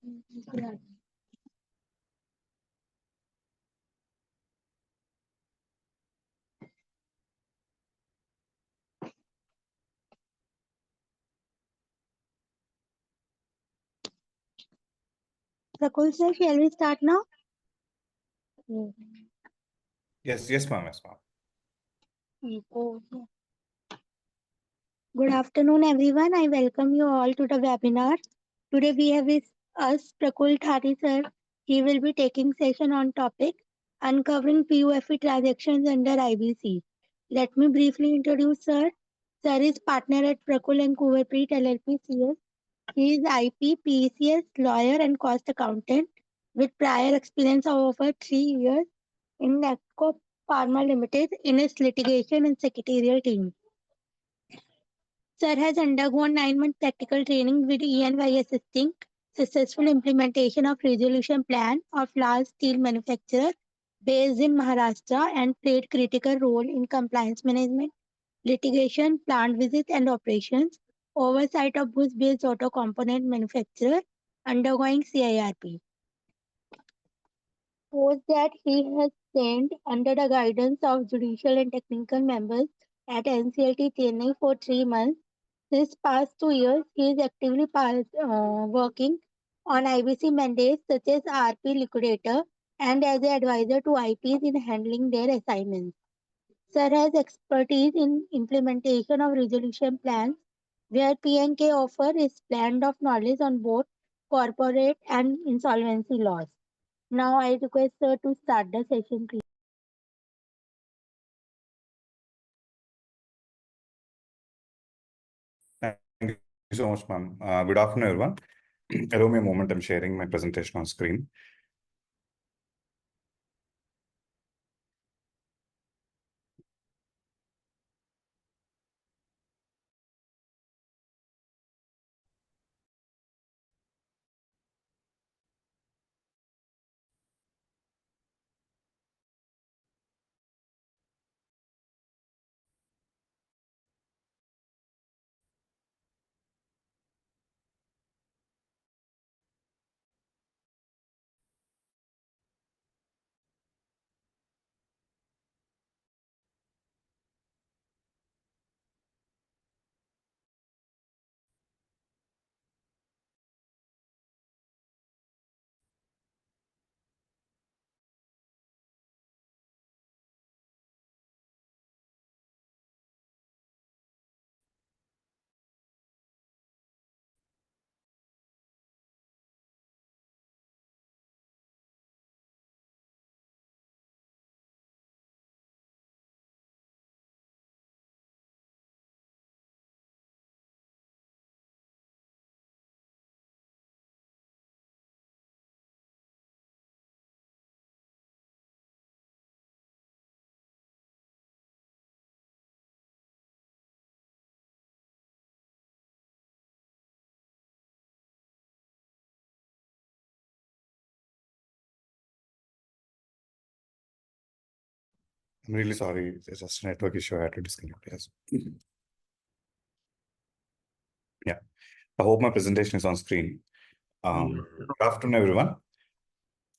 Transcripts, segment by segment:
Prakul sir, shall we start now? Yes, ma'am. Yes, ma'am. Good afternoon, everyone. I welcome you all to the webinar. Today we have with us Prakul Thadi sir. He will be taking session on topic uncovering PUFE transactions under IBC. Let me briefly introduce sir. Sir is partner at Prakul and Kuverpreet LLP CS. He is IP, PCS, lawyer and cost accountant with prior experience of over 3 years in NATCO Pharma Limited in its litigation and secretarial team. Sir has undergone 9-month practical training with EY assisting successful implementation of resolution plan of large steel manufacturer based in Maharashtra and played critical role in compliance management, litigation, plant visit and operations, oversight of goods-based auto component manufacturer undergoing CIRP. Post that he has trained under the guidance of judicial and technical members at NCLT Chennai for 3 months. This past 2 years, he is actively working on IBC mandates such as RP liquidator and as an advisor to IPs in handling their assignments. Sir has expertise in implementation of resolution plans, where PNK offer is blend of knowledge on both corporate and insolvency laws. Now I request sir to start the session, please. Thank you so much, ma'am. Good afternoon, everyone. Allow me a moment. I'm sharing my presentation on screen. I'm really sorry. It's just a network issue. I had to disconnect. Yes. Yeah. I hope my presentation is on screen. Good afternoon, everyone.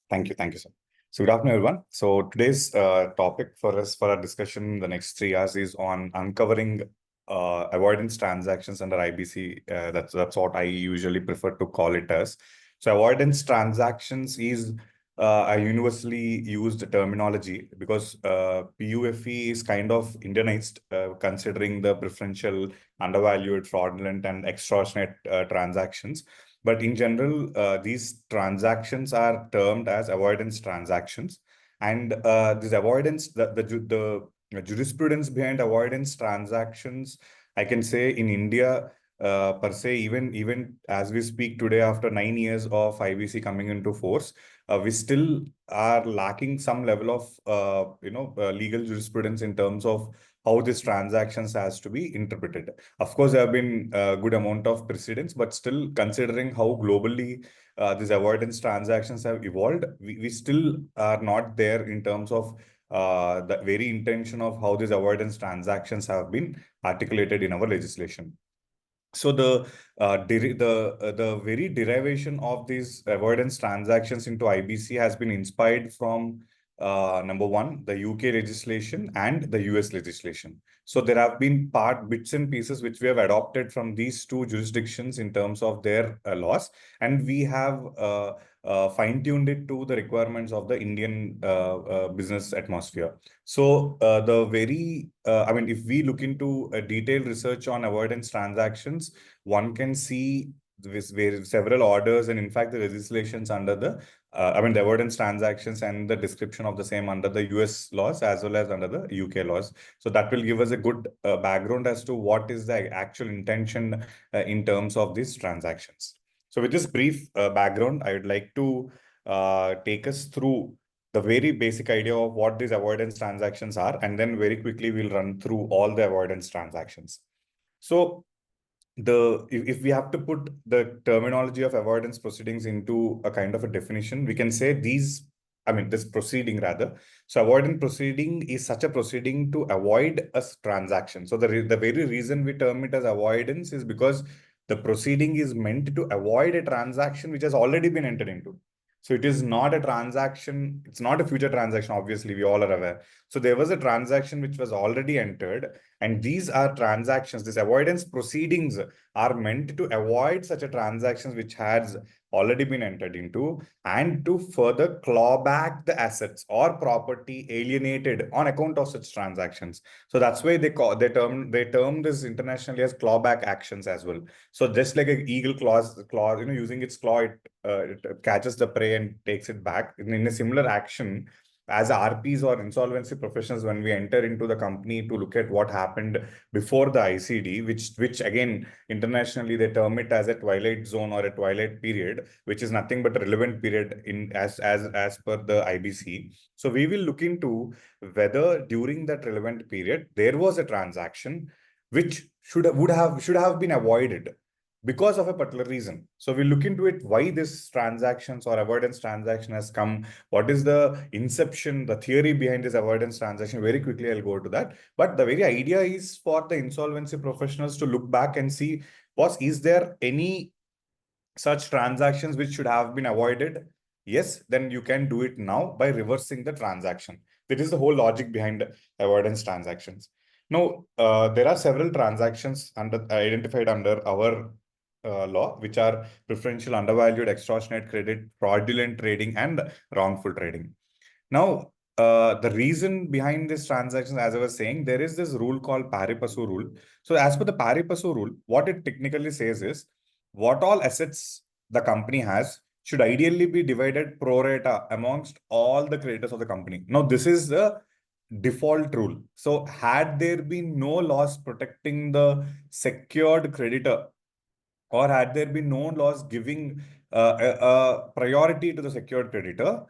Thank you, sir. So good afternoon, everyone. So today's topic for us for our discussion in the next 3 hours is on uncovering avoidance transactions under IBC. That's what I usually prefer to call it as. So avoidance transactions is a universally used terminology because PUFE is kind of Indianized, considering the preferential, undervalued, fraudulent, and extortionate transactions. But in general, these transactions are termed as avoidance transactions. And this avoidance, the jurisprudence behind avoidance transactions, I can say in India, per se, even as we speak today, after 9 years of IBC coming into force, we still are lacking some level of legal jurisprudence in terms of how these transactions has to be interpreted. Of course, there have been a good amount of precedents, but still considering how globally these avoidance transactions have evolved, we still are not there in terms of the very intention of how these avoidance transactions have been articulated in our legislation. So the very derivation of these avoidance transactions into IBC has been inspired from number one, the UK legislation and the US legislation. So there have been bits and pieces which we have adopted from these two jurisdictions in terms of their laws, and we have fine-tuned it to the requirements of the Indian business atmosphere. So I mean, if we look into a detailed research on avoidance transactions, one can see several orders and in fact the legislations under I mean, the avoidance transactions and the description of the same under the US laws as well as under the UK laws. So that will give us a good background as to what is the actual intention in terms of these transactions. So with this brief background, I would like to take us through the very basic idea of what these avoidance transactions are, and then very quickly we'll run through all the avoidance transactions. So if we have to put the terminology of avoidance proceedings into a kind of a definition, we can say this proceeding rather. So avoidance proceeding is such a proceeding to avoid a transaction. So the very reason we term it as avoidance is because the proceeding is meant to avoid a transaction which has already been entered into. So it is not a transaction, it's not a future transaction, obviously, we all are aware. So there was a transaction which was already entered, and these are transactions, these avoidance proceedings are meant to avoid such a transactions which has already been entered into, and to further claw back the assets or property alienated on account of such transactions. So that's why they term this internationally as clawback actions as well. So just like an eagle claw, using its claw, it catches the prey and takes it back. In a similar action, as RPs or insolvency professionals, when we enter into the company to look at what happened before the ICD, which again internationally they term it as a twilight zone or a twilight period, which is nothing but a relevant period as per the IBC. So we will look into whether during that relevant period there was a transaction which should have been avoided because of a particular reason. So we look into it, why this transactions or avoidance transaction has come, what is the inception, the theory behind this avoidance transaction. Very quickly, I'll go to that. But the very idea is for the insolvency professionals to look back and see, is there any such transactions which should have been avoided? Yes, then you can do it now by reversing the transaction. That is the whole logic behind avoidance transactions. Now, there are several transactions identified under our law, which are preferential, undervalued, extortionate credit, fraudulent trading, and wrongful trading. Now, the reason behind this transaction, as I was saying, there is this rule called pari passu rule. So as per the pari passu rule, what it technically says is, what all assets the company has should ideally be divided pro rata amongst all the creditors of the company. Now, this is the default rule. So had there been no laws protecting the secured creditor, or had there been no laws giving a priority to the secured creditor,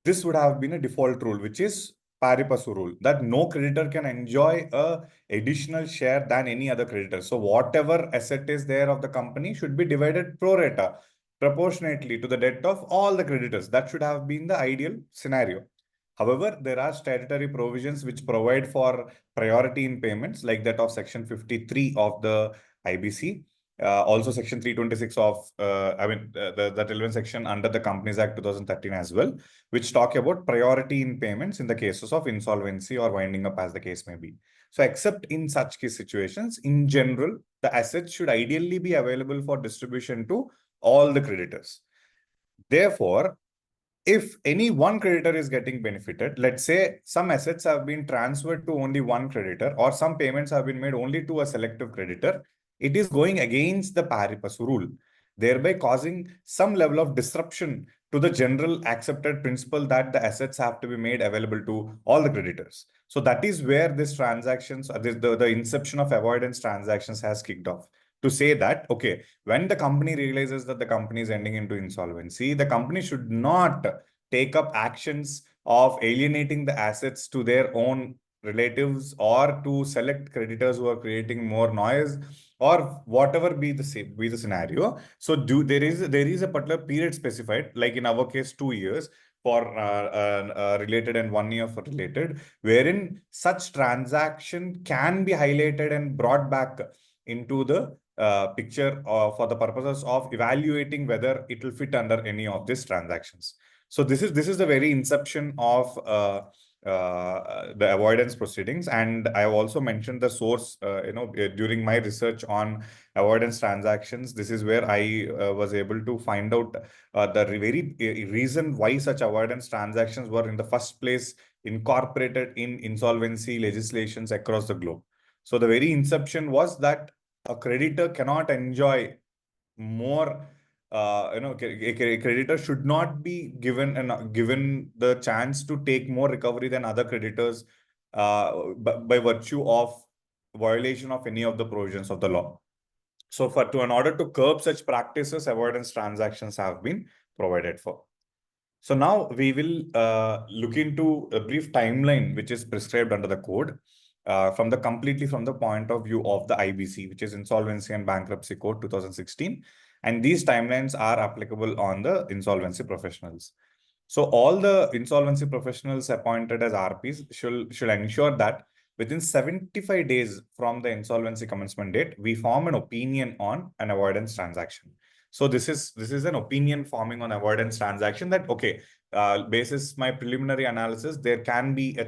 this would have been a default rule, which is pari passu rule, that no creditor can enjoy a additional share than any other creditor. So whatever asset is there of the company should be divided pro rata, proportionately to the debt of all the creditors. That should have been the ideal scenario. However, there are statutory provisions which provide for priority in payments, like that of Section 53 of the IBC. Also Section 326 of, the relevant section under the Companies Act 2013 as well, which talk about priority in payments in the cases of insolvency or winding up, as the case may be. So except in such case situations, in general, the assets should ideally be available for distribution to all the creditors. Therefore, if any one creditor is getting benefited, let's say some assets have been transferred to only one creditor, or some payments have been made only to a selective creditor, it is going against the pari passu rule, thereby causing some level of disruption to the general accepted principle that the assets have to be made available to all the creditors. So that is where this transactions, the inception of avoidance transactions has kicked off. To say that, okay, when the company realizes that the company is ending into insolvency, the company should not take up actions of alienating the assets to their own relatives or to select creditors who are creating more noise, or whatever be the scenario. So there is a particular period specified, like in our case 2 years for related and 1 year for related, wherein such transaction can be highlighted and brought back into the picture for the purposes of evaluating whether it will fit under any of these transactions. So this is the very inception of the avoidance proceedings, and I have also mentioned the source. During my research on avoidance transactions, this is where I was able to find out the very reason why such avoidance transactions were in the first place incorporated in insolvency legislations across the globe. So the very inception was that a creditor cannot enjoy more. A creditor should not be given the chance to take more recovery than other creditors by virtue of violation of any of the provisions of the law. So in order to curb such practices, avoidance transactions have been provided for. So now we will look into a brief timeline which is prescribed under the code completely from the point of view of the IBC, which is Insolvency and Bankruptcy Code 2016. And these timelines are applicable on the insolvency professionals. So all the insolvency professionals appointed as RPs should ensure that within 75 days from the insolvency commencement date, we form an opinion on an avoidance transaction. So this is an opinion forming on avoidance transaction that, okay, basis my preliminary analysis, there can be a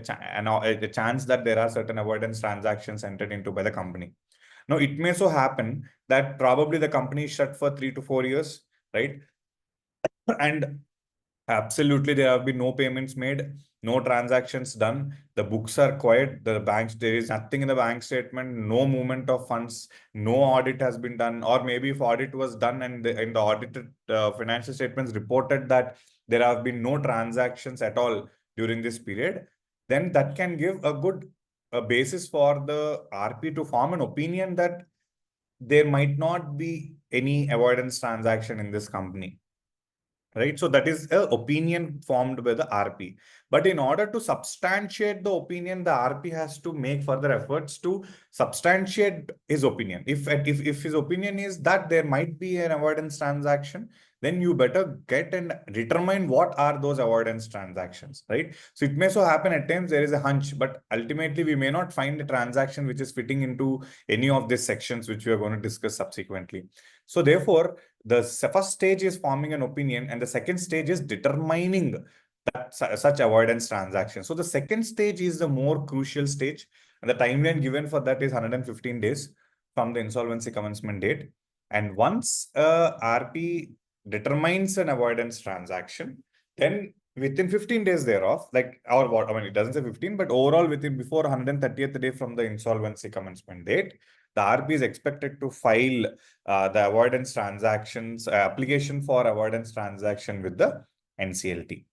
chance that there are certain avoidance transactions entered into by the company. Now, it may so happen that probably the company is shut for 3 to 4 years, right? And absolutely, there have been no payments made, no transactions done. The books are quiet. There is nothing in the bank statement, no movement of funds, no audit has been done. Or maybe if audit was done and in the audited financial statements reported that there have been no transactions at all during this period, then that can give a good basis for the RP to form an opinion that there might not be any avoidance transaction in this company. Right. So that is an opinion formed by the RP. But in order to substantiate the opinion, the RP has to make further efforts to substantiate his opinion. If his opinion is that there might be an avoidance transaction, then you better get and determine what are those avoidance transactions, right? So it may so happen at times there is a hunch, but ultimately we may not find a transaction which is fitting into any of these sections, which we are going to discuss subsequently. So therefore, the first stage is forming an opinion, and the second stage is determining that such avoidance transaction. So the second stage is the more crucial stage, and the timeline given for that is 115 days from the insolvency commencement date. And once RP determines an avoidance transaction, then within 15 days thereof, it doesn't say 15, but overall before 130th day from the insolvency commencement date, the RP is expected to file the avoidance transactions application for avoidance transaction with the NCLT.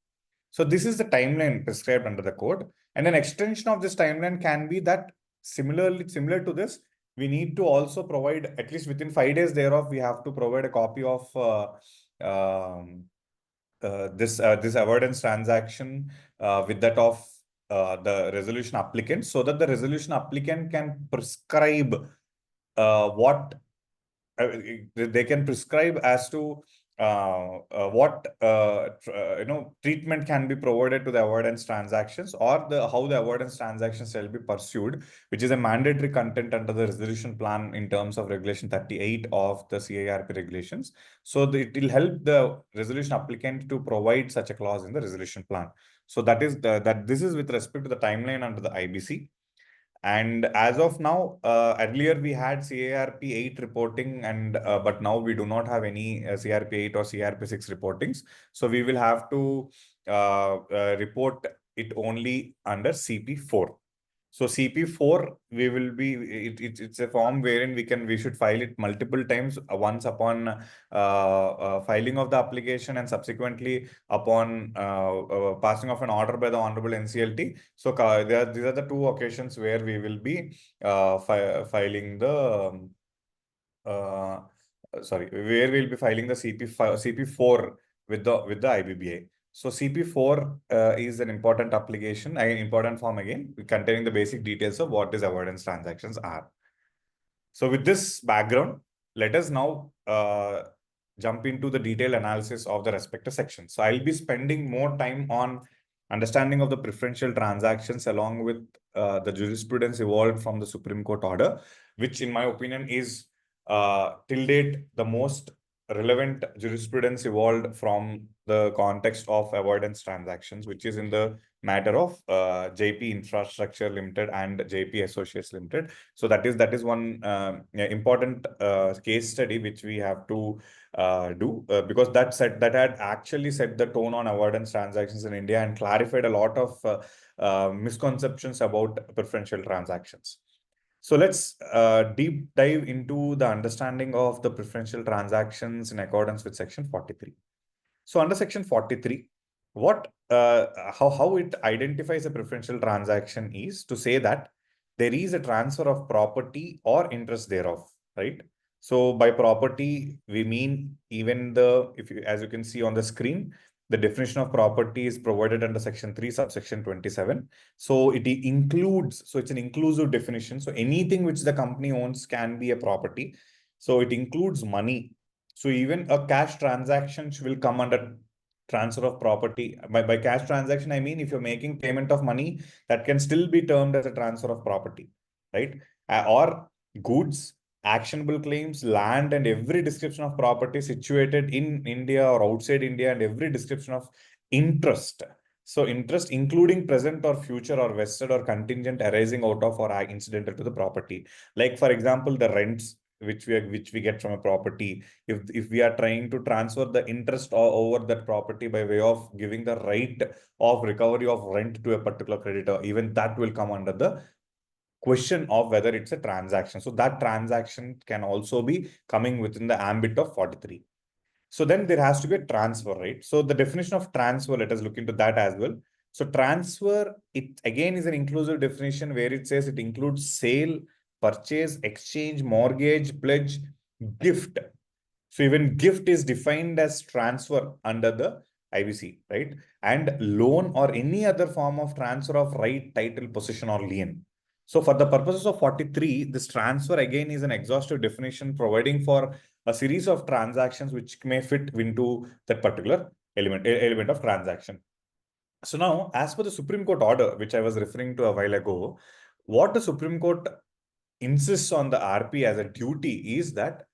So this is the timeline prescribed under the code, and an extension of this timeline can be that similar to this, we need to also provide at least within 5 days thereof, we have to provide a copy of this avoidance transaction with that of the resolution applicant, so that the resolution applicant can prescribe what they can prescribe as to what treatment can be provided to the avoidance transactions, or how the avoidance transactions shall be pursued, which is a mandatory content under the resolution plan in terms of regulation 38 of the CIRP regulations. So it will help the resolution applicant to provide such a clause in the resolution plan. So this is with respect to the timeline under the IBC. And as of now, earlier we had CIRP 8 reporting, but now we do not have any CIRP 8 or CIRP 6 reportings. So we will have to report it only under CP4. So CP4, it's a form wherein we should file it multiple times, once upon filing of the application, and subsequently upon passing of an order by the Honorable NCLT. So these are the two occasions where we will be filing the where we'll be filing the CP4 with the IBBA. So CP4 is an important application, an important form again, containing the basic details of what these avoidance transactions are. So with this background, let us now jump into the detailed analysis of the respective sections. So I'll be spending more time on understanding of the preferential transactions along with the jurisprudence evolved from the Supreme Court order. which in my opinion is till date the most relevant jurisprudence evolved from the context of avoidance transactions, which is in the matter of JP Infrastructure Limited and JP Associates Limited. So that is one important case study which we have to do because that had actually set the tone on avoidance transactions in India and clarified a lot of misconceptions about preferential transactions. So let's deep dive into the understanding of the preferential transactions in accordance with Section 43. So under Section 43, how it identifies a preferential transaction is to say that there is a transfer of property or interest thereof, right? So by property, we mean even as you can see on the screen, the definition of property is provided under Section 3, subsection 27. So it includes, so it's an inclusive definition. So anything which the company owns can be a property. So it includes money. So even a cash transaction will come under transfer of property. By cash transaction, I mean if you're making payment of money, that can still be termed as a transfer of property, right? Or goods, actionable claims, land, and every description of property situated in India or outside India, and every description of interest. So interest including present or future or vested or contingent arising out of or incidental to the property. Like for example, the rents which we get from a property. If we are trying to transfer the interest over that property by way of giving the right of recovery of rent to a particular creditor, even that will come under the question of whether it's a transaction. So that transaction can also be coming within the ambit of 43. So then there has to be a transfer, right? So the definition of transfer, let us look into that as well. So transfer, it again is an inclusive definition where it says it includes sale, purchase, exchange, mortgage, pledge, gift. So even gift is defined as transfer under the IBC, right? And loan or any other form of transfer of right, title, possession, or lien. So for the purposes of 43, this transfer again is an exhaustive definition providing for a series of transactions which may fit into that particular element of transaction. So now, as per the Supreme Court order, which I was referring to a while ago, what the Supreme Court insists on the RP as a duty is that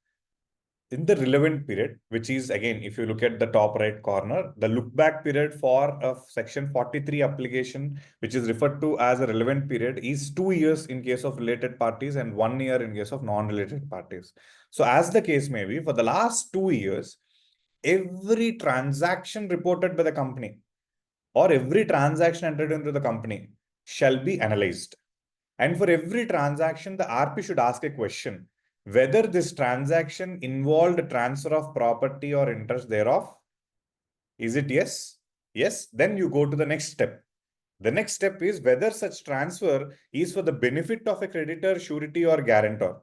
in the relevant period, which is again, if you look at the top right corner, the look back period for a Section 43 application, which is referred to as a relevant period, is 2 years in case of related parties and 1 year in case of non-related parties. So as the case may be, for the last 2 years, every transaction reported by the company or every transaction entered into the company shall be analyzed. And for every transaction, the RP should ask a question whether this transaction involved transfer of property or interest thereof. Is it yes? Yes. Then you go to the next step. The next step is whether such transfer is for the benefit of a creditor, surety, or guarantor.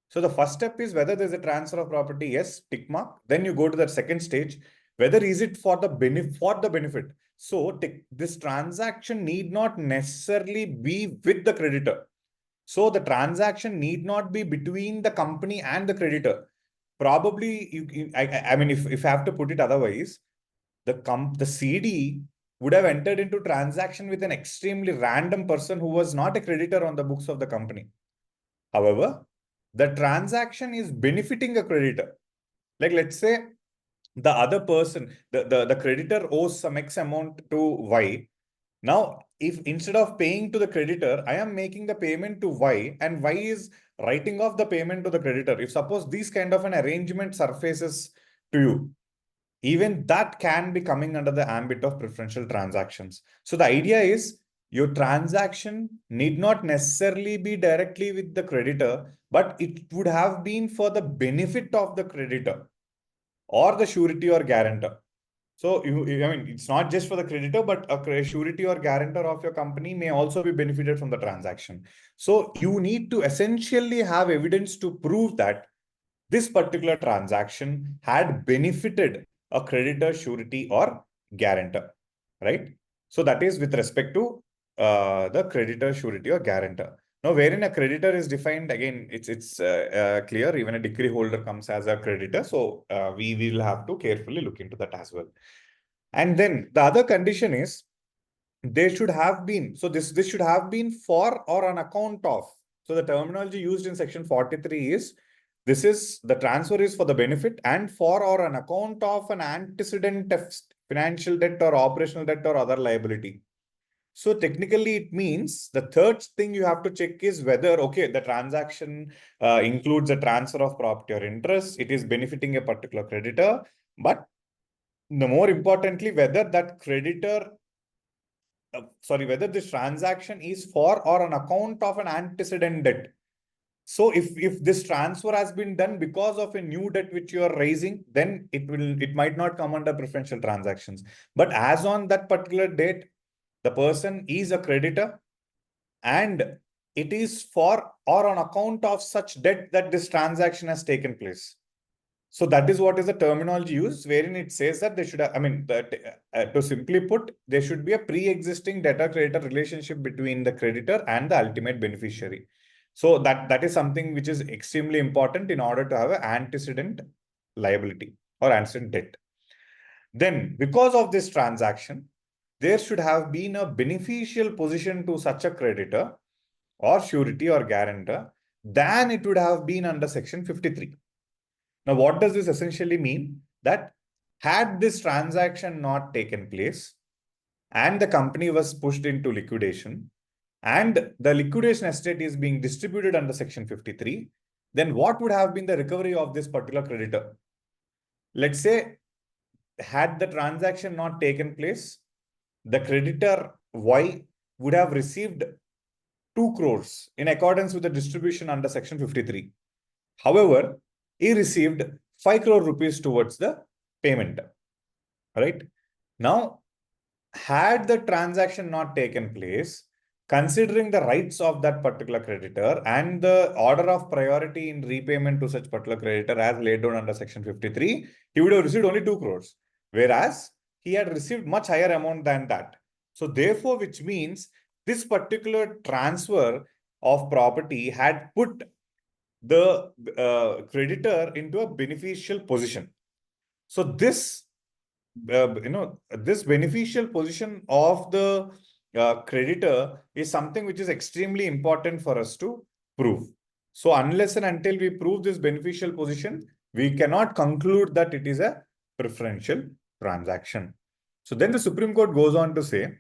So the first step is whether there's a transfer of property. Yes, tick mark. Then you go to the second stage. Whether is it for the benefit. So this transaction need not necessarily be with the creditor. So the transaction need not be between the company and the creditor. Probably, I mean, if I have to put it otherwise, the CD would have entered into transaction with an extremely random person who was not a creditor on the books of the company. However, the transaction is benefiting a creditor. Like let's say the other person, the creditor owes some X amount to Y. Now, if instead of paying to the creditor, I am making the payment to Y and Y is writing off the payment to the creditor. If suppose these kind of an arrangement surfaces to you, even that can be coming under the ambit of preferential transactions. So the idea is your transaction need not necessarily be directly with the creditor, but it would have been for the benefit of the creditor or the surety or guarantor. So I mean, it's not just for the creditor, but a surety or guarantor of your company may also be benefited from the transaction. So you need to essentially have evidence to prove that this particular transaction had benefited a creditor, surety, or guarantor, right? So that is with respect to the creditor, surety, or guarantor. Now, wherein a creditor is defined, again, it's clear. Even a decree holder comes as a creditor. So we will have to carefully look into that as well. And then the other condition is they should have been. So this should have been for or on account of. So the terminology used in section 43 is, this is the transfer is for the benefit and for or on account of an antecedent of financial debt or operational debt or other liability. So technically it means the third thing you have to check is whether, okay, the transaction includes a transfer of property or interest. It is benefiting a particular creditor, but the more importantly, whether that creditor, whether this transaction is for or on account of an antecedent debt. So if this transfer has been done because of a new debt which you are raising, then it might not come under preferential transactions. But as on that particular date, the person is a creditor and it is for or on account of such debt that this transaction has taken place. So that is what is the terminology used, wherein it says that they should have, to simply put, there should be a pre-existing debtor-creditor relationship between the creditor and the ultimate beneficiary. So that is something which is extremely important in order to have an antecedent liability or antecedent debt. Then, because of this transaction, there should have been a beneficial position to such a creditor or surety or guarantor than it would have been under section 53. Now, what does this essentially mean? That had this transaction not taken place and the company was pushed into liquidation and the liquidation estate is being distributed under section 53, then what would have been the recovery of this particular creditor? Let's say, had the transaction not taken place, the creditor Y would have received 2 crores in accordance with the distribution under section 53. However, he received 5 crore rupees towards the payment. Right? Now, had the transaction not taken place, considering the rights of that particular creditor and the order of priority in repayment to such particular creditor as laid down under section 53, he would have received only 2 crores, whereas he had received much higher amount than that. So therefore, which means this particular transfer of property had put the creditor into a beneficial position. So this this beneficial position of the creditor is something which is extremely important for us to prove. So unless and until we prove this beneficial position, we cannot conclude that it is a preferential transaction. So then the Supreme Court goes on to say,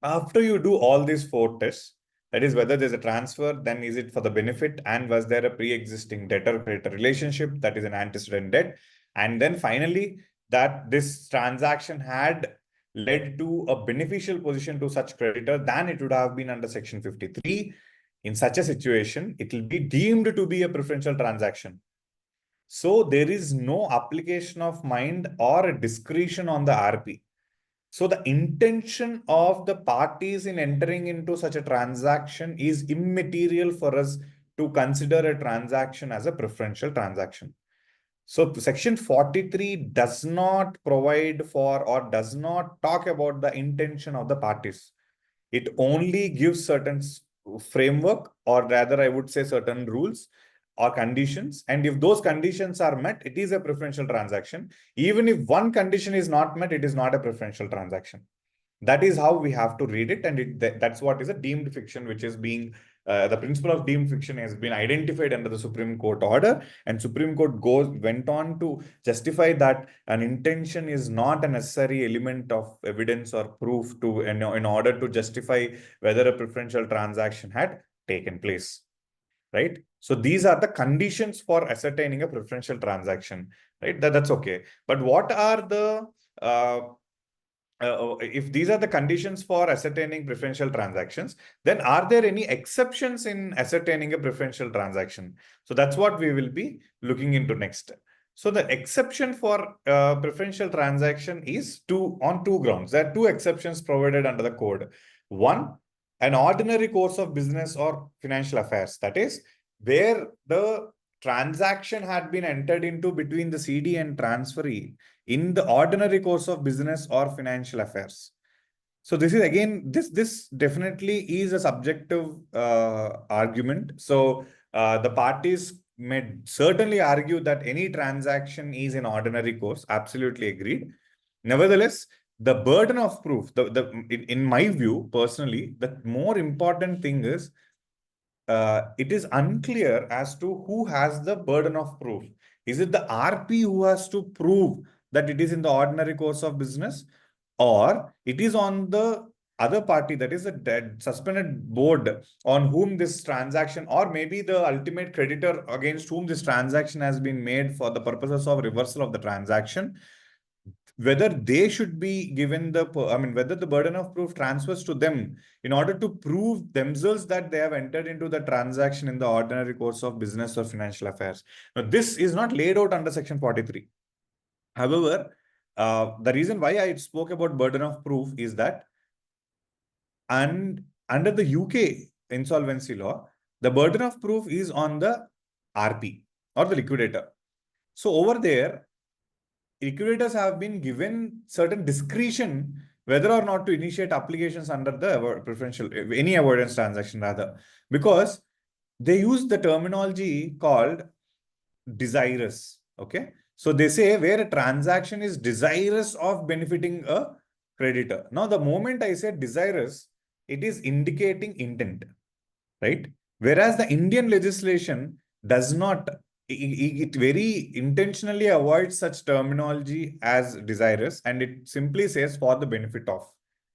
after you do all these 4 tests, that is whether there's a transfer, then is it for the benefit, and was there a pre-existing debtor-creditor relationship, that is an antecedent debt, and then finally that this transaction had led to a beneficial position to such creditor than it would have been under section 53. In such a situation, it will be deemed to be a preferential transaction. So there is no application of mind or a discretion on the RP. So the intention of the parties in entering into such a transaction is immaterial for us to consider a transaction as a preferential transaction. So section 43 does not provide for or does not talk about the intention of the parties. It only gives certain framework, or rather I would say certain rules or conditions. And if those conditions are met, it is a preferential transaction. Even if one condition is not met, it is not a preferential transaction. That is how we have to read it. And that's what is a deemed fiction, which is being, the principle of deemed fiction has been identified under the Supreme Court order. And Supreme Court went on to justify that an intention is not a necessary element of evidence or proof to in order to justify whether a preferential transaction had taken place. Right? So these are the conditions for ascertaining a preferential transaction. Right? That's okay. But what are the if these are the conditions for ascertaining preferential transactions, then are there any exceptions in ascertaining a preferential transaction? So that's what we will be looking into next. So the exception for preferential transaction is on 2 grounds. There are 2 exceptions provided under the code. One, an ordinary course of business or financial affairs. That is where the transaction had been entered into between the CD and transferee in the ordinary course of business or financial affairs. So this is again, this definitely is a subjective argument. So the parties may certainly argue that any transaction is an ordinary course. Absolutely agreed. Nevertheless, the burden of proof, in my view, personally, the more important thing is it is unclear as to who has the burden of proof. Is it the RP who has to prove that it is in the ordinary course of business, or it is on the other party, that is the dead suspended board, on whom this transaction, or maybe the ultimate creditor against whom this transaction has been made for the purposes of reversal of the transaction, whether they should be given the, whether the burden of proof transfers to them in order to prove themselves that they have entered into the transaction in the ordinary course of business or financial affairs. Now, this is not laid out under Section 43. However, the reason why I spoke about burden of proof is that, and under the UK insolvency law, the burden of proof is on the RP or the liquidator. So over there, liquidators have been given certain discretion whether or not to initiate applications under the preferential, any avoidance transaction rather, because they use the terminology called desirous. Okay. So they say where a transaction is desirous of benefiting a creditor. Now, the moment I said desirous, it is indicating intent, right? Whereas the Indian legislation does not, it very intentionally avoids such terminology as desirous, and it simply says for the benefit of.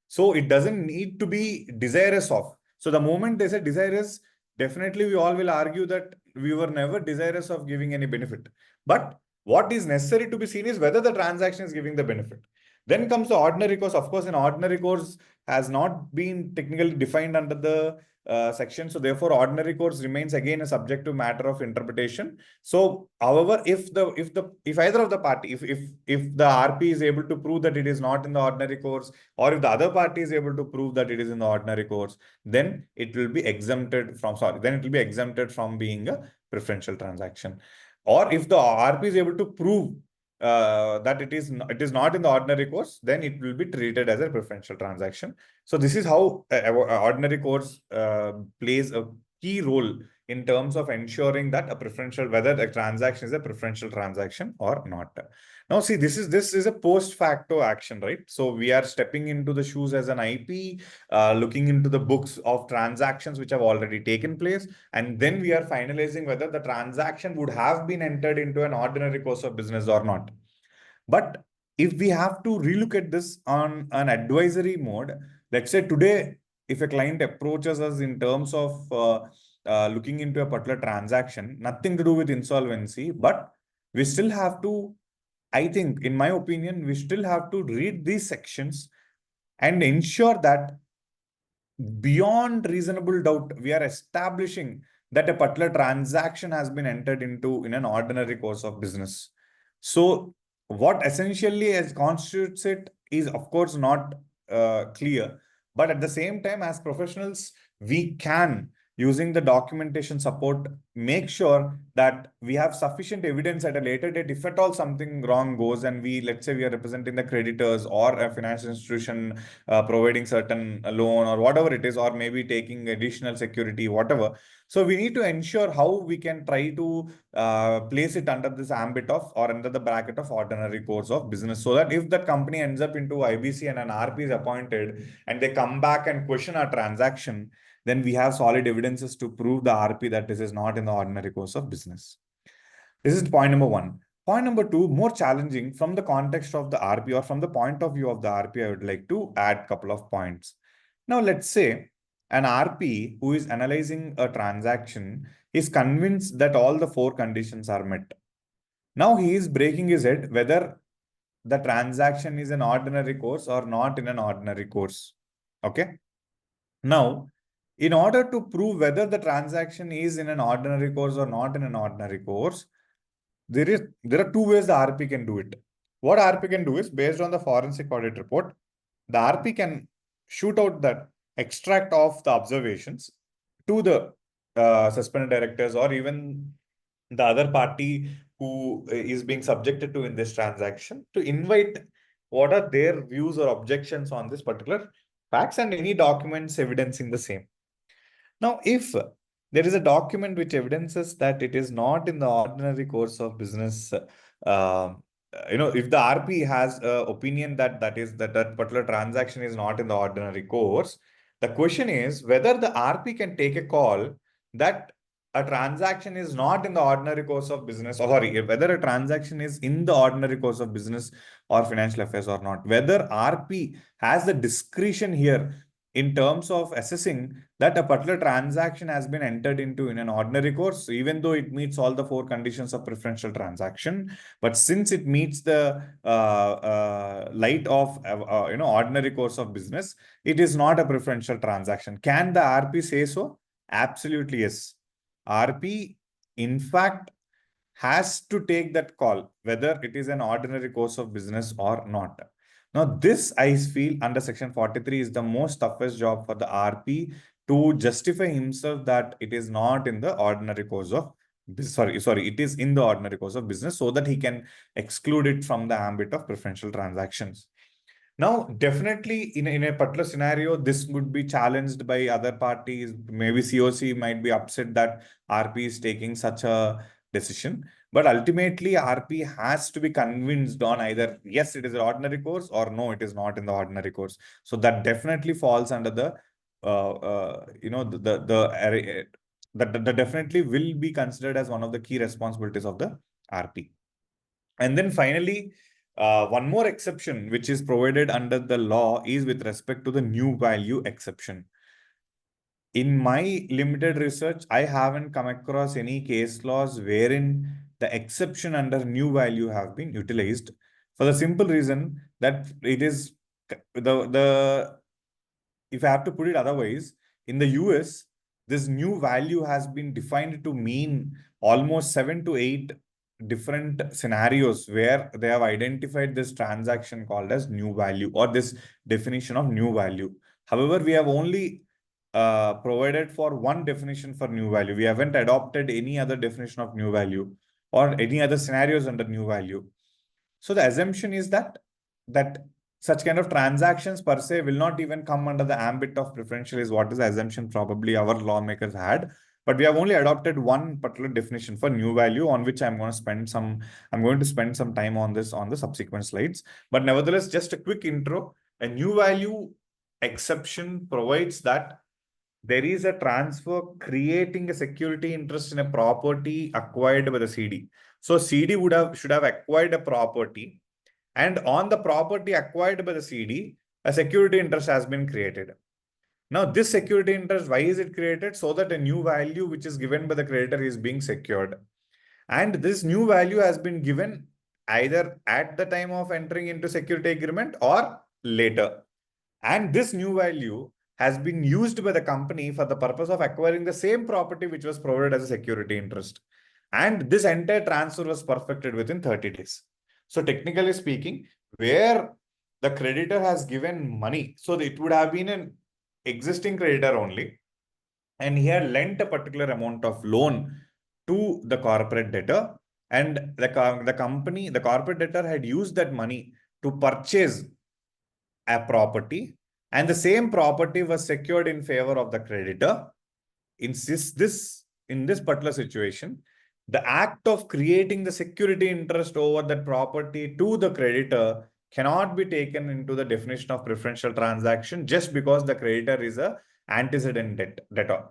So it doesn't need to be desirous of. So the moment they say desirous, definitely we all will argue that we were never desirous of giving any benefit. But what is necessary to be seen is whether the transaction is giving the benefit. Then comes the ordinary course. Of course, an ordinary course has not been technically defined under the section. So therefore, ordinary course remains again a subjective matter of interpretation. So, however, if either of the party, if the RP is able to prove that it is not in the ordinary course, or if the other party is able to prove that it is in the ordinary course, then it will be exempted from, then it will be exempted from being a preferential transaction. Or if the RP is able to prove that it is not in the ordinary course, then it will be treated as a preferential transaction. So this is how ordinary course plays a key role in terms of ensuring that a preferential, whether a transaction is a preferential transaction or not. Now, see, this is a post facto action, right? So we are stepping into the shoes as an IP, looking into the books of transactions which have already taken place, and then we are finalizing whether the transaction would have been entered into an ordinary course of business or not. But if we have to relook at this on an advisory mode, let's say today, if a client approaches us in terms of looking into a particular transaction, nothing to do with insolvency, but we still have to, I think, in my opinion, we still have to read these sections and ensure that beyond reasonable doubt, we are establishing that a particular transaction has been entered into in an ordinary course of business. So what essentially as constitutes it is, of course, not clear. But at the same time, as professionals, we can, using the documentation support, make sure that we have sufficient evidence at a later date. If at all something wrong goes, and let's say we are representing the creditors or a financial institution providing certain loan or whatever it is, or maybe taking additional security, whatever. So we need to ensure how we can try to place it under this ambit of, or under the bracket of ordinary course of business, so that if the company ends up into IBC and an RP is appointed and they come back and question our transaction, then we have solid evidences to prove the RP that this is not in the ordinary course of business. This is point number one. Point number two, more challenging from the context of the RP, or from the point of view of the RP, I would like to add a couple of points. Now, let's say an RP who is analyzing a transaction is convinced that all the four conditions are met. Now he is breaking his head whether the transaction is an ordinary course or not in an ordinary course. Okay. Now, in order to prove whether the transaction is in an ordinary course or not in an ordinary course, there are two ways the RP can do it. What RP can do is, based on the forensic audit report, the RP can shoot out that extract of the observations to the suspended directors, or even the other party who is being subjected to in this transaction, to invite what are their views or objections on this particular facts and any documents evidencing the same. Now, if there is a document which evidences that it is not in the ordinary course of business, if the RP has an opinion that that particular transaction is not in the ordinary course, the question is whether the RP can take a call that a transaction is not in the ordinary course of business, or sorry, whether a transaction is in the ordinary course of business or financial affairs or not, whether RP has the discretion here in terms of assessing that a particular transaction has been entered into in an ordinary course, even though it meets all the four conditions of preferential transaction. But since it meets the light of ordinary course of business, it is not a preferential transaction. Can the RP say so? Absolutely yes. RP, in fact, has to take that call, whether it is an ordinary course of business or not. Now, this I feel under Section 43 is the most toughest job for the RP to justify himself that it is not in the ordinary course of sorry, it is in the ordinary course of business, so that he can exclude it from the ambit of preferential transactions. Now, definitely in a particular scenario, this would be challenged by other parties. Maybe COC might be upset that RP is taking such a decision. But ultimately, RP has to be convinced on either, yes, it is an ordinary course, or no, it is not in the ordinary course. So that definitely falls under the, that definitely will be considered as one of the key responsibilities of the RP. And then finally, one more exception which is provided under the law is with respect to the new value exception. In my limited research, I haven't come across any case laws wherein the exception under new value have been utilized, for the simple reason that it is the if I have to put it otherwise, in the US, this new value has been defined to mean almost 7 to 8 different scenarios where they have identified this transaction called as new value, or this definition of new value. However, we have only provided for one definition for new value. We haven't adopted any other definition of new value or any other scenarios under new value. So the assumption is that such kind of transactions per se will not even come under the ambit of preferential, is what is the assumption probably our lawmakers had. But we have only adopted one particular definition for new value, on which I'm going to spend some time on this on the subsequent slides. But nevertheless, just a quick intro. A new value exception provides that there is a transfer creating a security interest in a property acquired by the CD. So CD should have acquired a property, and on the property acquired by the CD, a security interest has been created. Now, this security interest, why is it created? So that a new value which is given by the creditor is being secured. And this new value has been given either at the time of entering into security agreement or later. And this new value has been used by the company for the purpose of acquiring the same property which was provided as a security interest. And this entire transfer was perfected within 30 days. So technically speaking, where the creditor has given money, so it would have been an existing creditor only, and he had lent a particular amount of loan to the corporate debtor, and the corporate debtor had used that money to purchase a property, and the same property was secured in favor of the creditor. In this particular situation, the act of creating the security interest over that property to the creditor cannot be taken into the definition of preferential transaction just because the creditor is a antecedent debtor,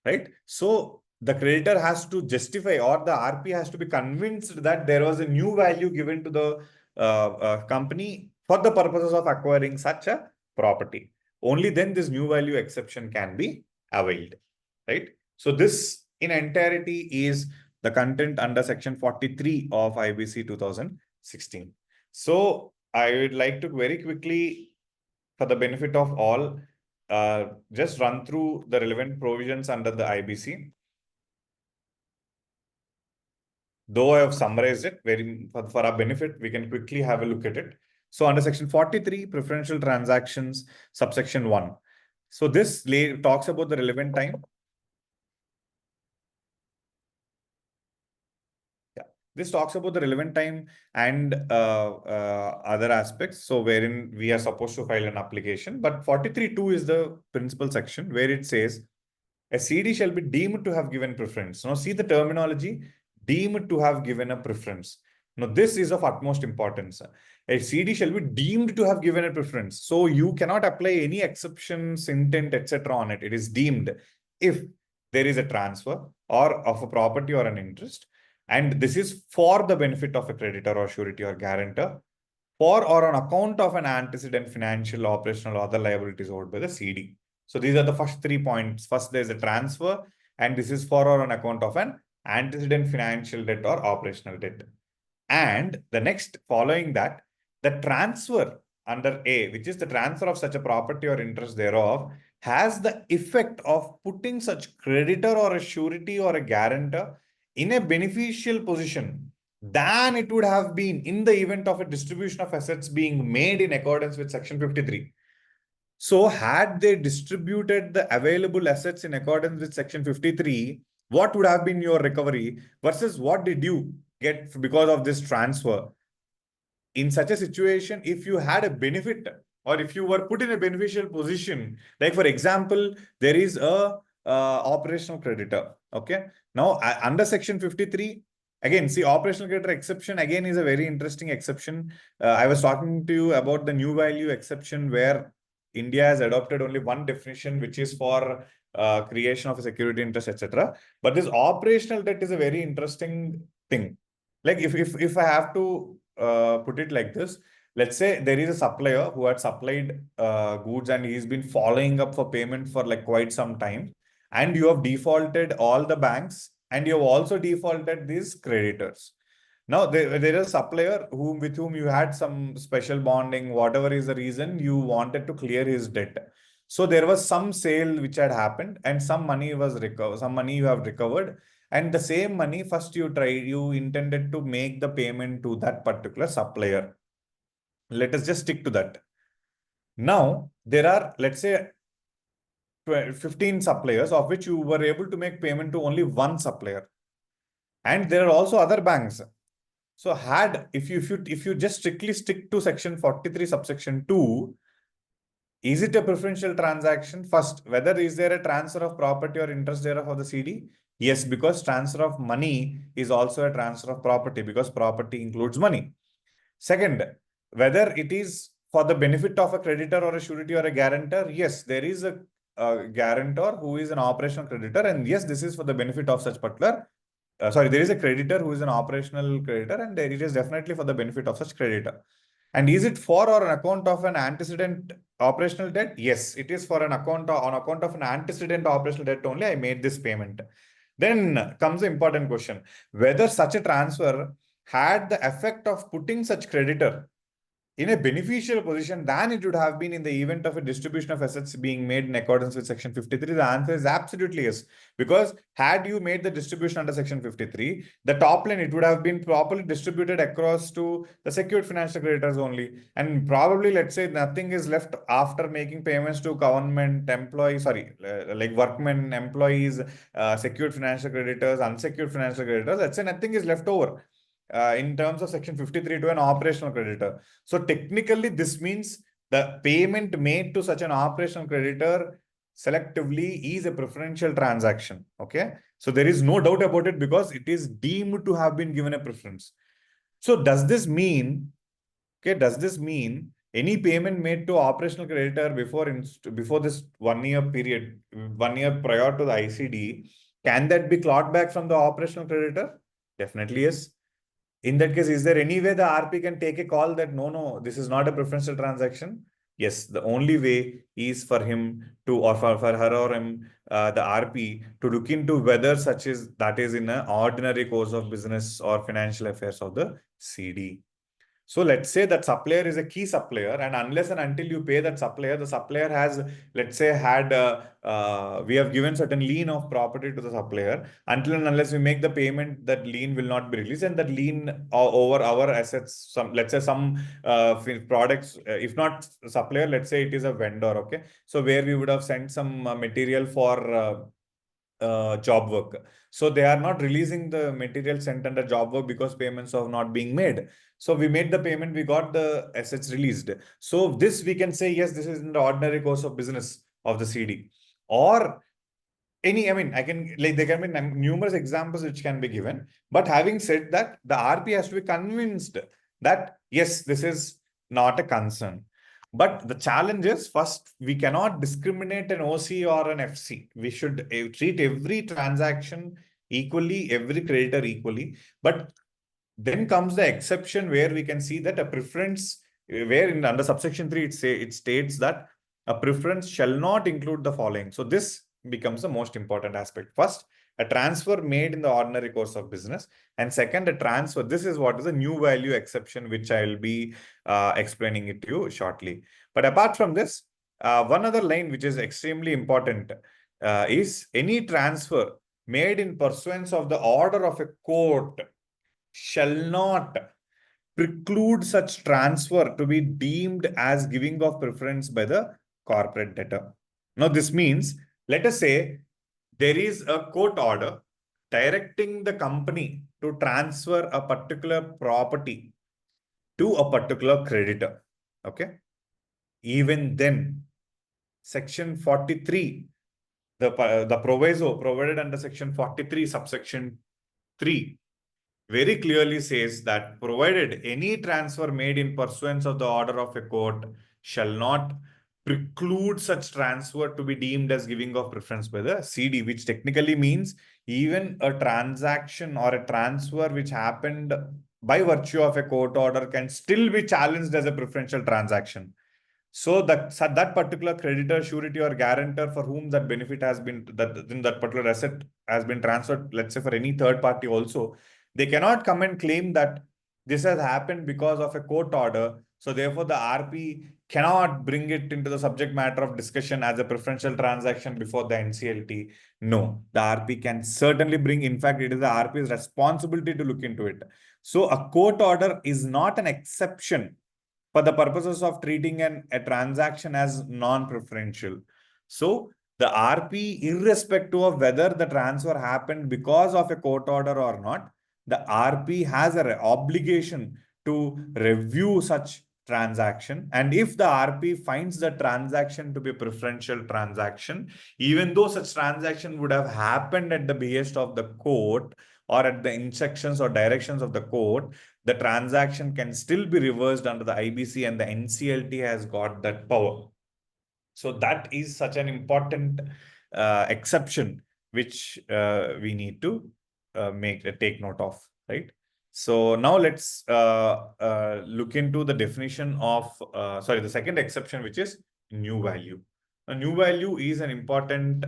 right? So the creditor has to justify, or the RP has to be convinced that there was a new value given to the company for the purposes of acquiring such a property. Only then this new value exception can be availed, right? So this in entirety is the content under Section 43 of IBC 2016. So I would like to very quickly, for the benefit of all, just run through the relevant provisions under the IBC. Though I have summarized it, for our benefit, we can quickly have a look at it. So under Section 43, preferential transactions, subsection 1. So this talks about the relevant time. This talks about the relevant time and other aspects. So wherein we are supposed to file an application. But 43.2 is the principal section where it says a CD shall be deemed to have given preference. Now see the terminology, deemed to have given a preference. Now this is of utmost importance. A CD shall be deemed to have given a preference. So you cannot apply any exceptions, intent, etc. on it. It is deemed. If there is a transfer or of a property or an interest, and this is for the benefit of a creditor or surety or guarantor, for or on account of an antecedent financial, operational, or other liabilities owed by the CD. So these are the first 3 points. First, there is a transfer, and this is for or on account of an antecedent financial debt or operational debt. And the next following that, the transfer under A, which is the transfer of such a property or interest thereof, has the effect of putting such creditor or a surety or a guarantor in a beneficial position than it would have been in the event of a distribution of assets being made in accordance with Section 53. So, had they distributed the available assets in accordance with Section 53, what would have been your recovery versus what did you get because of this transfer? In such a situation, if you had a benefit or if you were put in a beneficial position, like for example, there is a operational creditor. Okay. Now, under Section 53, again, see, operational creditor exception again is a very interesting exception. I was talking to you about the new value exception where India has adopted only one definition, which is for creation of a security interest, etc. But this operational debt is a very interesting thing. Like if I have to put it like this, let's say there is a supplier who had supplied goods and he's been following up for payment for like quite some time, and you have defaulted all the banks and you have also defaulted these creditors. Now there is a supplier with whom you had some special bonding, whatever is the reason you wanted to clear his debt. So there was some sale which had happened and some money was recovered, some money you have recovered, and the same money first you intended to make the payment to that particular supplier. Let us just stick to that. Now there are, let's say, 15 suppliers, of which you were able to make payment to only one supplier, and there are also other banks. So if you just strictly stick to Section 43 subsection 2, is it a preferential transaction? First, whether is there a transfer of property or interest thereof of the CD? Yes, because transfer of money is also a transfer of property because property includes money. Second, whether it is for the benefit of a creditor or a surety or a guarantor, yes, there is a guarantor who is an operational creditor, and yes, this is for the benefit of such particular. There is a creditor who is an operational creditor, and it is definitely for the benefit of such creditor. And is it for or on account of an antecedent operational debt? Yes, it is for on account of an antecedent operational debt only I made this payment. Then comes the important question, whether such a transfer had the effect of putting such creditor in a beneficial position than it would have been in the event of a distribution of assets being made in accordance with Section 53? The answer is absolutely yes. Because had you made the distribution under Section 53, the top line, it would have been properly distributed across to the secured financial creditors only. And probably, let's say, nothing is left after making payments to government employees, like workmen, employees, secured financial creditors, unsecured financial creditors. Let's say nothing is left over. In terms of Section 53 to an operational creditor. So technically, this means the payment made to such an operational creditor selectively is a preferential transaction. Okay. So there is no doubt about it because it is deemed to have been given a preference. So does this mean any payment made to operational creditor before this 1 year period, 1 year prior to the ICD, can that be clawed back from the operational creditor? Definitely yes. In that case, is there any way the RP can take a call that no, this is not a preferential transaction? Yes, the only way is for him to, or for her or him, the RP to look into whether that is in an ordinary course of business or financial affairs of the CD. So let's say that supplier is a key supplier, and unless and until you pay that supplier, the supplier has, let's say, we have given certain lien of property to the supplier. Until and unless we make the payment, that lien will not be released, and that lien over our assets, let's say some products, if not supplier, let's say it is a vendor. Okay, so where we would have sent some material for job work. So they are not releasing the material sent under job work because payments are not being made. So we made the payment, we got the assets released. So this we can say, yes, this is in the ordinary course of business of the CD. Or there can be numerous examples which can be given. But having said that, the RP has to be convinced that, yes, this is not a concern. But the challenge is, first, we cannot discriminate an OC or an FC. We should treat every transaction equally, every creditor equally. But then comes the exception where we can see that a preference, where under subsection 3, it states that a preference shall not include the following. So this becomes the most important aspect. First, a transfer made in the ordinary course of business. And second, a transfer. This is what is a new value exception, which I will be explaining it to you shortly. But apart from this, one other line which is extremely important is any transfer made in pursuance of the order of a court shall not preclude such transfer to be deemed as giving of preference by the corporate debtor. Now, this means, let us say there is a court order directing the company to transfer a particular property to a particular creditor. Okay. Even then, Section 43, the proviso provided under Section 43, subsection 3, very clearly says that provided any transfer made in pursuance of the order of a court shall not preclude such transfer to be deemed as giving of preference by the CD, which technically means even a transaction or a transfer which happened by virtue of a court order can still be challenged as a preferential transaction. So that particular creditor, surety, or guarantor for whom that benefit has been, that particular asset has been transferred, let's say for any third party also, they cannot come and claim that this has happened because of a court order. So therefore, the RP cannot bring it into the subject matter of discussion as a preferential transaction before the NCLT. No, the RP can certainly bring. In fact, it is the RP's responsibility to look into it. So a court order is not an exception for the purposes of treating a transaction as non-preferential. So the RP, irrespective of whether the transfer happened because of a court order or not, the RP has an obligation to review such transaction. And if the RP finds the transaction to be a preferential transaction, even though such transaction would have happened at the behest of the court or at the instructions or directions of the court, the transaction can still be reversed under the IBC, and the NCLT has got that power. So that is such an important exception which we need to take note of, right? So now let's look into the definition of, the second exception, which is new value. A new value is an important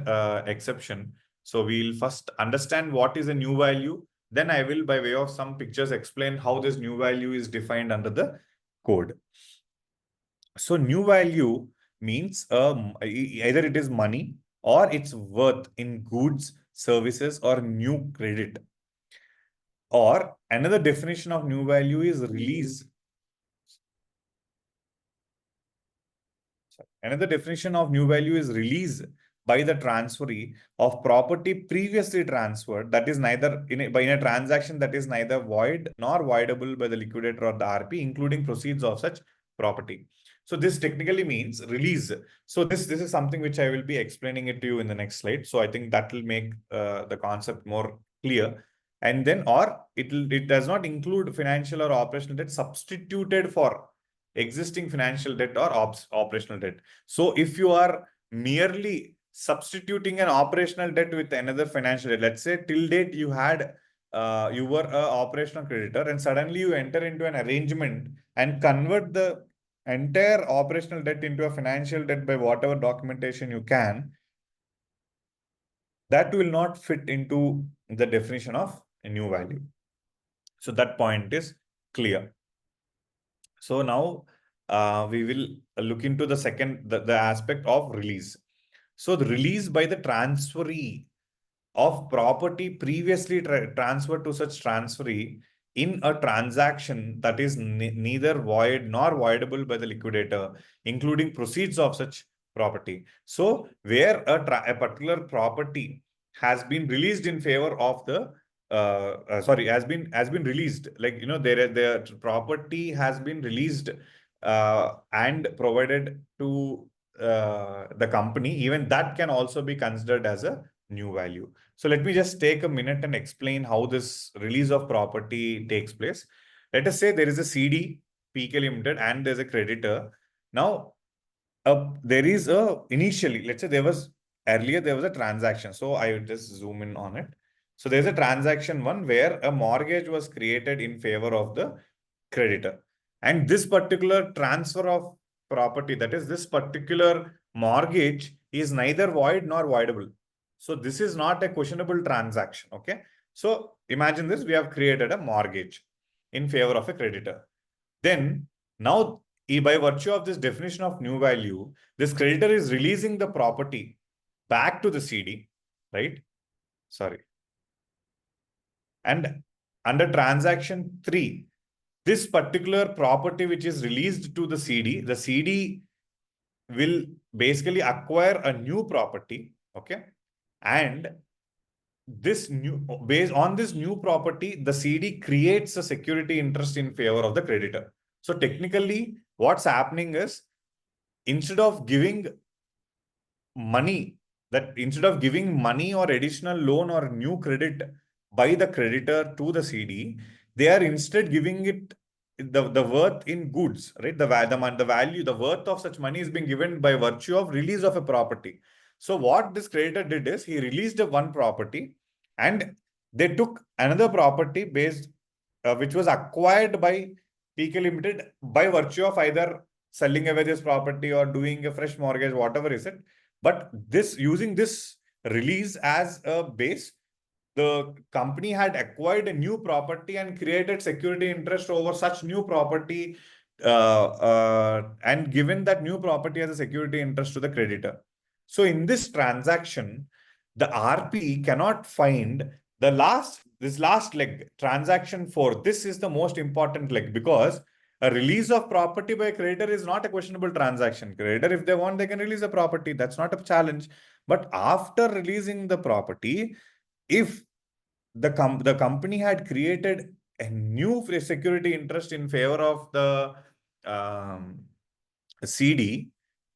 exception. So we'll first understand what is a new value. Then I will, by way of some pictures, explain how this new value is defined under the code. So new value means either it is money or its worth in goods, services, or new credit. Or another definition of new value is release. Another definition of new value is release by the transferee of property previously transferred, that is neither in a transaction that is neither void nor voidable by the liquidator or the RP, including proceeds of such property. So this technically means release. So this is something which I will be explaining it to you in the next slide. So I think that will make the concept more clear. And then, or it does not include financial or operational debt substituted for existing financial debt or operational debt. So if you are merely substituting an operational debt with another financial debt, let's say till date you had you were an operational creditor and suddenly you enter into an arrangement and convert the entire operational debt into a financial debt by whatever documentation you can, that will not fit into the definition of a new value. So that point is clear. So now we will look into the second, the aspect of release. So the release by the transferee of property previously transferred to such transferee in a transaction that is neither void nor voidable by the liquidator, including proceeds of such property. So where a particular property has been released in favor of the has been released, like, you know, the property has been released and provided to the company, even that can also be considered as a new value. So let me just take a minute and explain how this release of property takes place. Let us say there is a CD, PK Limited, and there's a creditor. Now, there is a initially, let's say there was a transaction. So I will just zoom in on it. So there's a transaction one where a mortgage was created in favor of the creditor. And this particular transfer of property, that is this particular mortgage, is neither void nor voidable. So this is not a questionable transaction. Okay. So imagine this, we have created a mortgage in favor of a creditor. Then now, by virtue of this definition of new value, this creditor is releasing the property back to the CD, right? Sorry. And under transaction 3, this particular property which is released to the CD will basically acquire a new property, okay? And this new, based on this new property, the CD creates a security interest in favor of the creditor. So technically, what's happening is, instead of giving money, or additional loan or new credit by the creditor to the CD, they are instead giving it the worth in goods, right? The value, the worth of such money is being given by virtue of release of a property. So what this creditor did is, he released one property and they took another property which was acquired by PK Limited by virtue of either selling away this property or doing a fresh mortgage, whatever is it. But using this release as a base, the company had acquired a new property and created security interest over such new property, and given that new property as a security interest to the creditor. So in this transaction, the RP cannot find this last leg, transaction 4. This is the most important leg, because a release of property by creditor is not a questionable transaction. Creditor, if they want, they can release a property. That's not a challenge. But after releasing the property, if the company had created a new security interest in favor of the CD,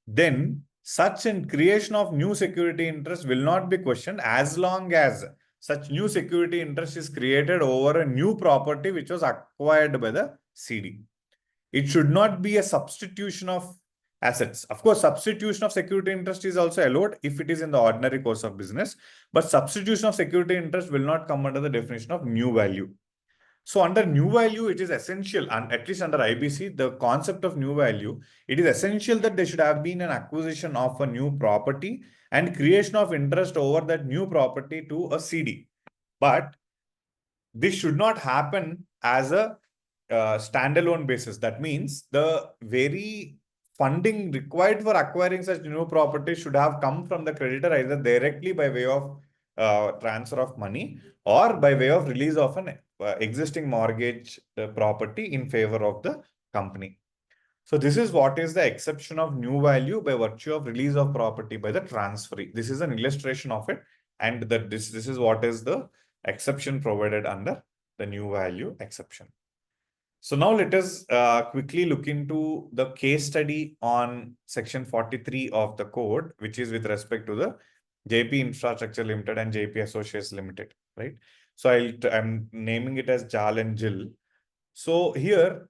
then such a creation of new security interest will not be questioned, as long as such new security interest is created over a new property which was acquired by the CD. It should not be a substitution of assets. Of course, substitution of security interest is also allowed if it is in the ordinary course of business, but substitution of security interest will not come under the definition of new value. So under new value, it is essential, and at least under IBC, the concept of new value, it is essential that there should have been an acquisition of a new property and creation of interest over that new property to a CD. But this should not happen as a standalone basis. That means the very funding required for acquiring such new property should have come from the creditor, either directly by way of transfer of money or by way of release of an existing mortgage property in favor of the company. So this is what is the exception of new value by virtue of release of property by the transferee. This is an illustration of it, and this is what is the exception provided under the new value exception. So now let us quickly look into the case study on section 43 of the code, which is with respect to the JP Infrastructure Limited and JP Associates Limited, right? So I'm naming it as Jal and Jill. So here,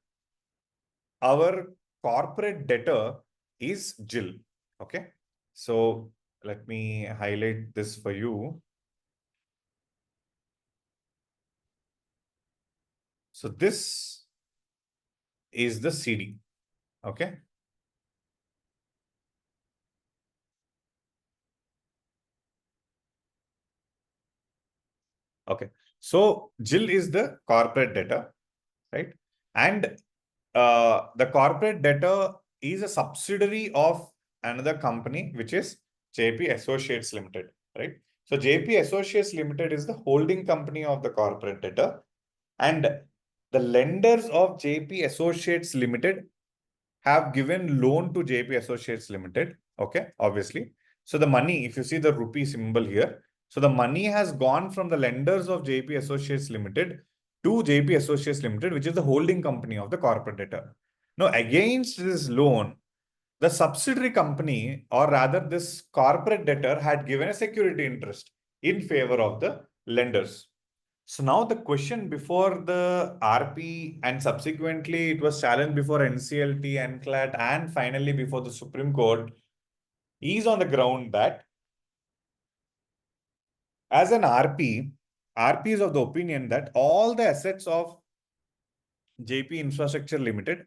our corporate debtor is Jill, okay? So let me highlight this for you. So this is the CD, okay? Okay, so Jill is the corporate debtor, right? And the corporate debtor is a subsidiary of another company, which is JP Associates Limited, right? So JP Associates Limited is the holding company of the corporate debtor, and the lenders of JP Associates Limited have given loan to JP Associates Limited, okay, obviously. So the money, if you see the rupee symbol here, so the money has gone from the lenders of JP Associates Limited to JP Associates Limited, which is the holding company of the corporate debtor. Now, against this loan, the subsidiary company, or rather this corporate debtor, had given a security interest in favor of the lenders. So now the question before the RP and subsequently it was challenged before NCLT, NCLAT and finally before the Supreme Court is on the ground that as an RP is of the opinion that all the assets of JP Infrastructure Limited,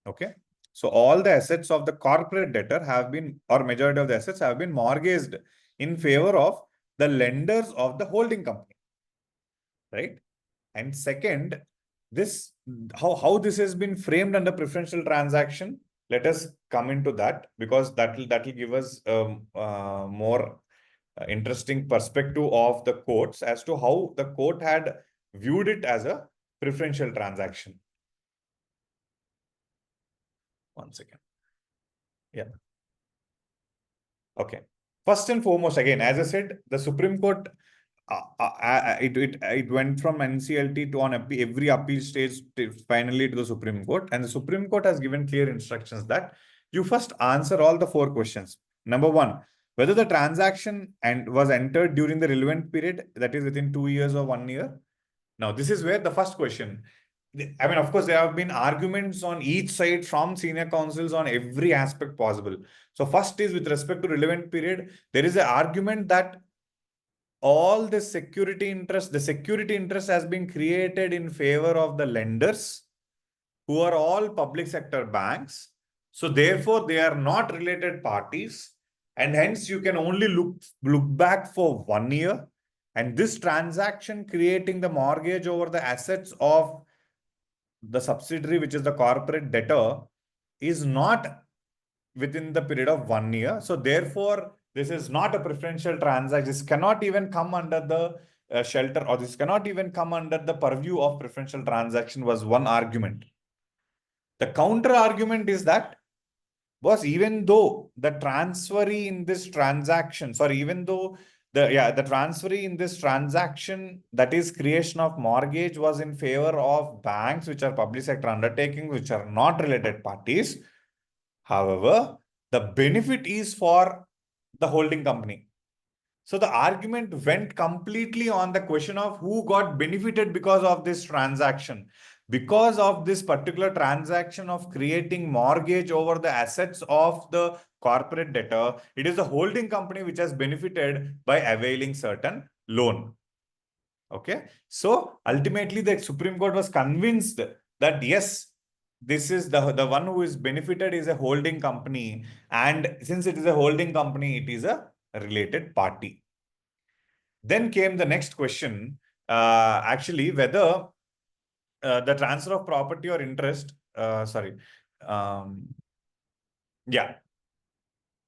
okay, so all the assets of the corporate debtor have been, or majority of the assets have been mortgaged in favor of the lenders of the holding company, right? And second, this how this has been framed under preferential transaction. Let us come into that because that will give us more interesting perspective of the courts as to how the court had viewed it as a preferential transaction. One second. Yeah. Okay. First and foremost, again, as I said, the Supreme Court, it went from NCLT to on every appeal stage finally to the Supreme Court, and the Supreme Court has given clear instructions that you first answer all the 4 questions. Number 1, whether the transaction was entered during the relevant period, that is within 2 years or 1 year. Now, this is where the first question. I mean, of course, there have been arguments on each side from senior counsels on every aspect possible. So first is with respect to relevant period, there is an argument that all the security interest has been created in favor of the lenders who are all public sector banks. So therefore, they are not related parties. And hence you can only look back for 1 year. And this transaction creating the mortgage over the assets of the subsidiary, which is the corporate debtor, is not within the period of 1 year. So therefore, this is not a preferential transaction. This cannot even come under the shelter, or this cannot even come under the purview of preferential transaction, was one argument. The counter argument is that, boss, even though the transferee in this transaction, even though the transferee in this transaction, that is creation of mortgage, was in favor of banks, which are public sector undertakings, which are not related parties. However, the benefit is for the holding company. So the argument went completely on the question of who got benefited because of this transaction. Because of this particular transaction of creating mortgage over the assets of the corporate debtor, it is the holding company which has benefited by availing certain loan. Okay. So ultimately the Supreme Court was convinced that yes, this is the one who is benefited is a holding company. And since it is a holding company, it is a related party. Then came the next question, actually, whether the transfer of property or interest,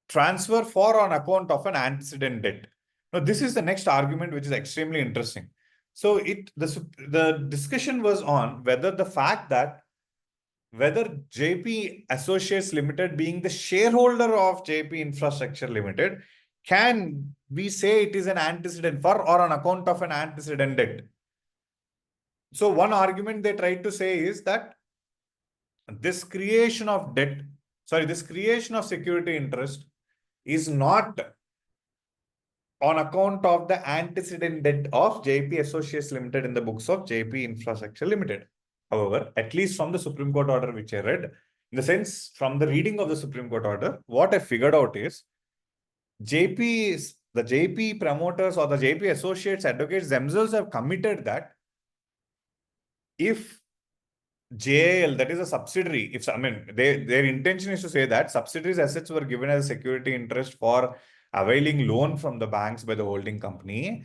transfer for on account of an antecedent debt. Now, this is the next argument, which is extremely interesting. So the discussion was on whether the fact that whether JP Associates Limited, being the shareholder of JP Infrastructure Limited, can we say it is an antecedent for or on account of an antecedent debt? So one argument they tried to say is that this creation of this creation of security interest is not on account of the antecedent debt of JP Associates Limited in the books of JP Infrastructure Limited. However, at least from the Supreme Court order which I read, in the sense from the reading of the Supreme Court order, what I figured out is the JP promoters or the JP Associates advocates themselves have committed that if JAL, that is a subsidiary, their intention is to say that subsidiaries' assets were given as security interest for availing loan from the banks by the holding company.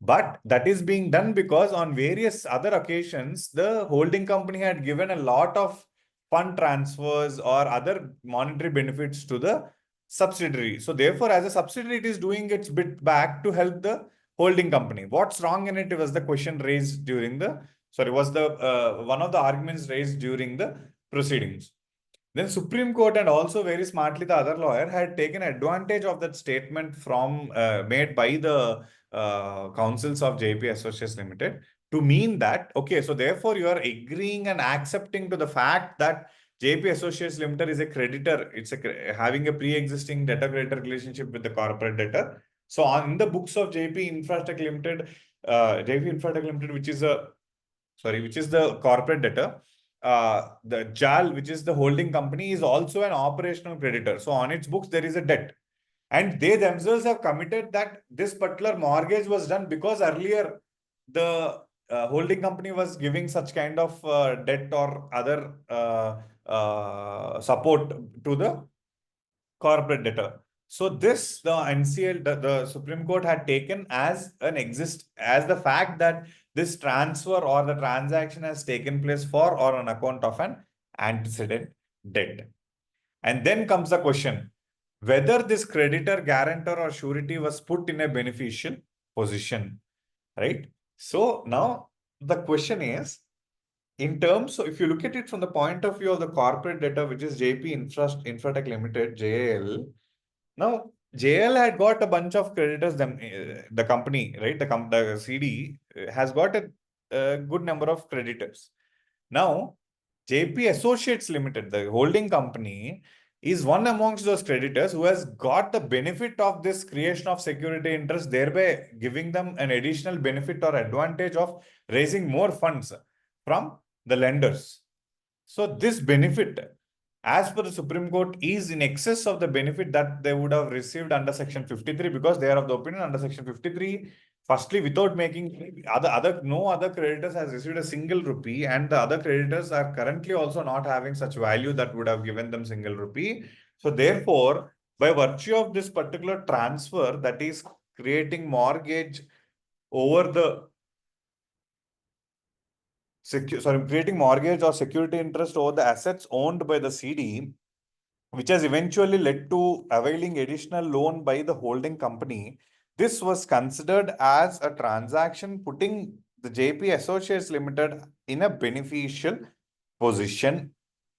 But that is being done because on various other occasions, the holding company had given a lot of fund transfers or other monetary benefits to the subsidiary. So therefore, as a subsidiary, it is doing its bit back to help the holding company. What's wrong in it was the question raised during the, one of the arguments raised during the proceedings. Then Supreme Court and also very smartly the other lawyer had taken advantage of that statement from made by the counsels of JP Associates Limited to mean that, okay, so therefore you are agreeing and accepting to the fact that JP Associates Limited is a creditor. It's having a pre-existing debtor-creditor relationship with the corporate debtor. So in the books of JP Infrastructure Limited, JP Infratech Limited, which is the corporate debtor. The JAL, which is the holding company, is also an operational creditor. So on its books, there is a debt. And they themselves have committed that this particular mortgage was done because earlier the holding company was giving such kind of debt or other support to the corporate debtor. So this, the NCL, the Supreme Court had taken as the fact that this transfer or the transaction has taken place for or on account of an antecedent debt. And then comes the question, whether this creditor, guarantor or surety was put in a beneficial position, right? So now the question is, in terms of, if you look at it from the point of view of the corporate debtor, which is JP Infratech Limited, JL. Now, JL had got a bunch of creditors, the company, right? The CD has got a good number of creditors. Now, JP Associates Limited, the holding company, is one amongst those creditors who has got the benefit of this creation of security interest, thereby giving them an additional benefit or advantage of raising more funds from the lenders. So this benefit, as per the Supreme Court, is in excess of the benefit that they would have received under Section 53, because they are of the opinion under Section 53, firstly, without making no other creditors has received a single rupee, and the other creditors are currently also not having such value that would have given them single rupee. So therefore, by virtue of this particular transfer, that is creating mortgage over the creating mortgage or security interest over the assets owned by the CD, which has eventually led to availing additional loan by the holding company. This was considered as a transaction putting the JP Associates Limited in a beneficial position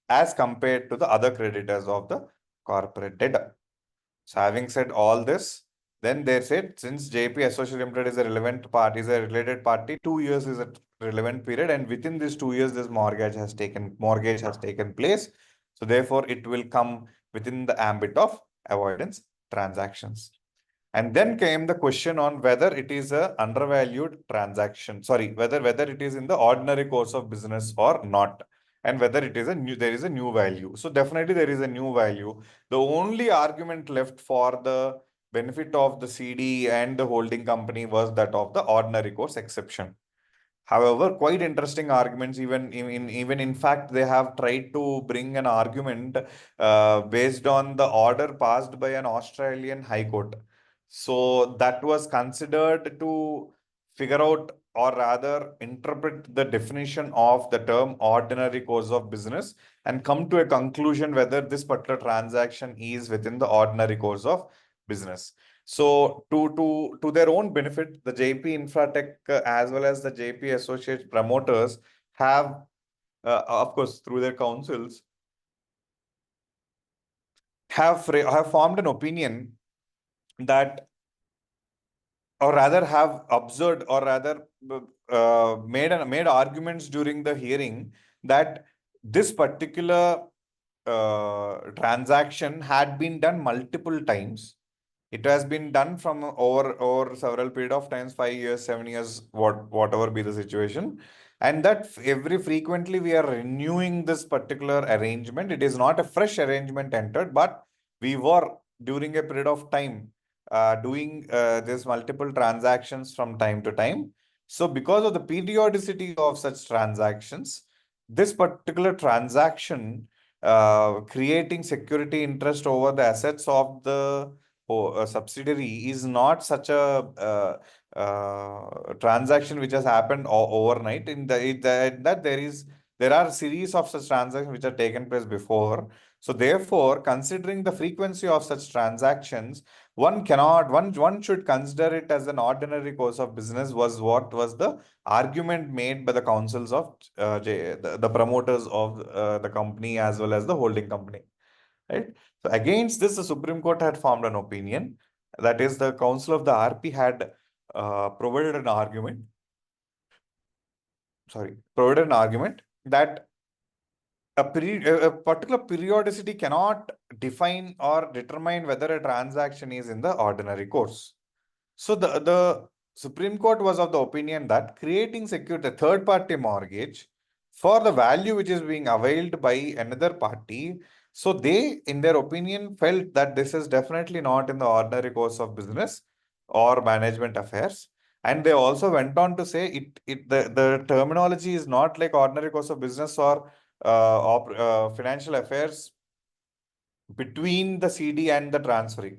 as compared to the other creditors of the corporate debtor. So having said all this, then they said, since JP Associates Limited is a relevant party, is a related party, 2 years is a relevant period, and within these 2 years, this mortgage has taken place. So therefore, it will come within the ambit of avoidance transactions. And then came the question on whether it is a undervalued transaction. Sorry, whether it is in the ordinary course of business or not, and whether it is there is a new value. So definitely there is a new value. The only argument left for the benefit of the CD and the holding company was that of the ordinary course exception. However, quite interesting arguments. Even in fact, they have tried to bring an argument based on the order passed by an Australian High Court. So that was considered to figure out, or rather interpret the definition of the term ordinary course of business and come to a conclusion whether this particular transaction is within the ordinary course of business. So to their own benefit, the JP Infratech as well as the JP Associates promoters have, of course, through their councils, have formed an opinion that, or rather have observed, or rather made arguments during the hearing that this particular transaction had been done multiple times. It has been done from over several period of times, 5 years, 7 years, whatever be the situation. And that every frequently we are renewing this particular arrangement. It is not a fresh arrangement entered, but we were during a period of time doing this multiple transactions from time to time. So because of the periodicity of such transactions, this particular transaction creating security interest over the assets of the subsidiary is not such a transaction which has happened overnight. That there are series of such transactions which have taken place before. So therefore, considering the frequency of such transactions, one should consider it as an ordinary course of business, was what was the argument made by the councils of the promoters of the company as well as the holding company. Right. So against this, the Supreme Court had formed an opinion. That is, the Council of the RP had provided an argument. Provided an argument that a particular periodicity cannot define or determine whether a transaction is in the ordinary course. So the Supreme Court was of the opinion that creating security, a third party mortgage for the value which is being availed by another party. So they, in their opinion, felt that this is definitely not in the ordinary course of business or management affairs. And they also went on to say the terminology is not like ordinary course of business or financial affairs between the CD and the transferee.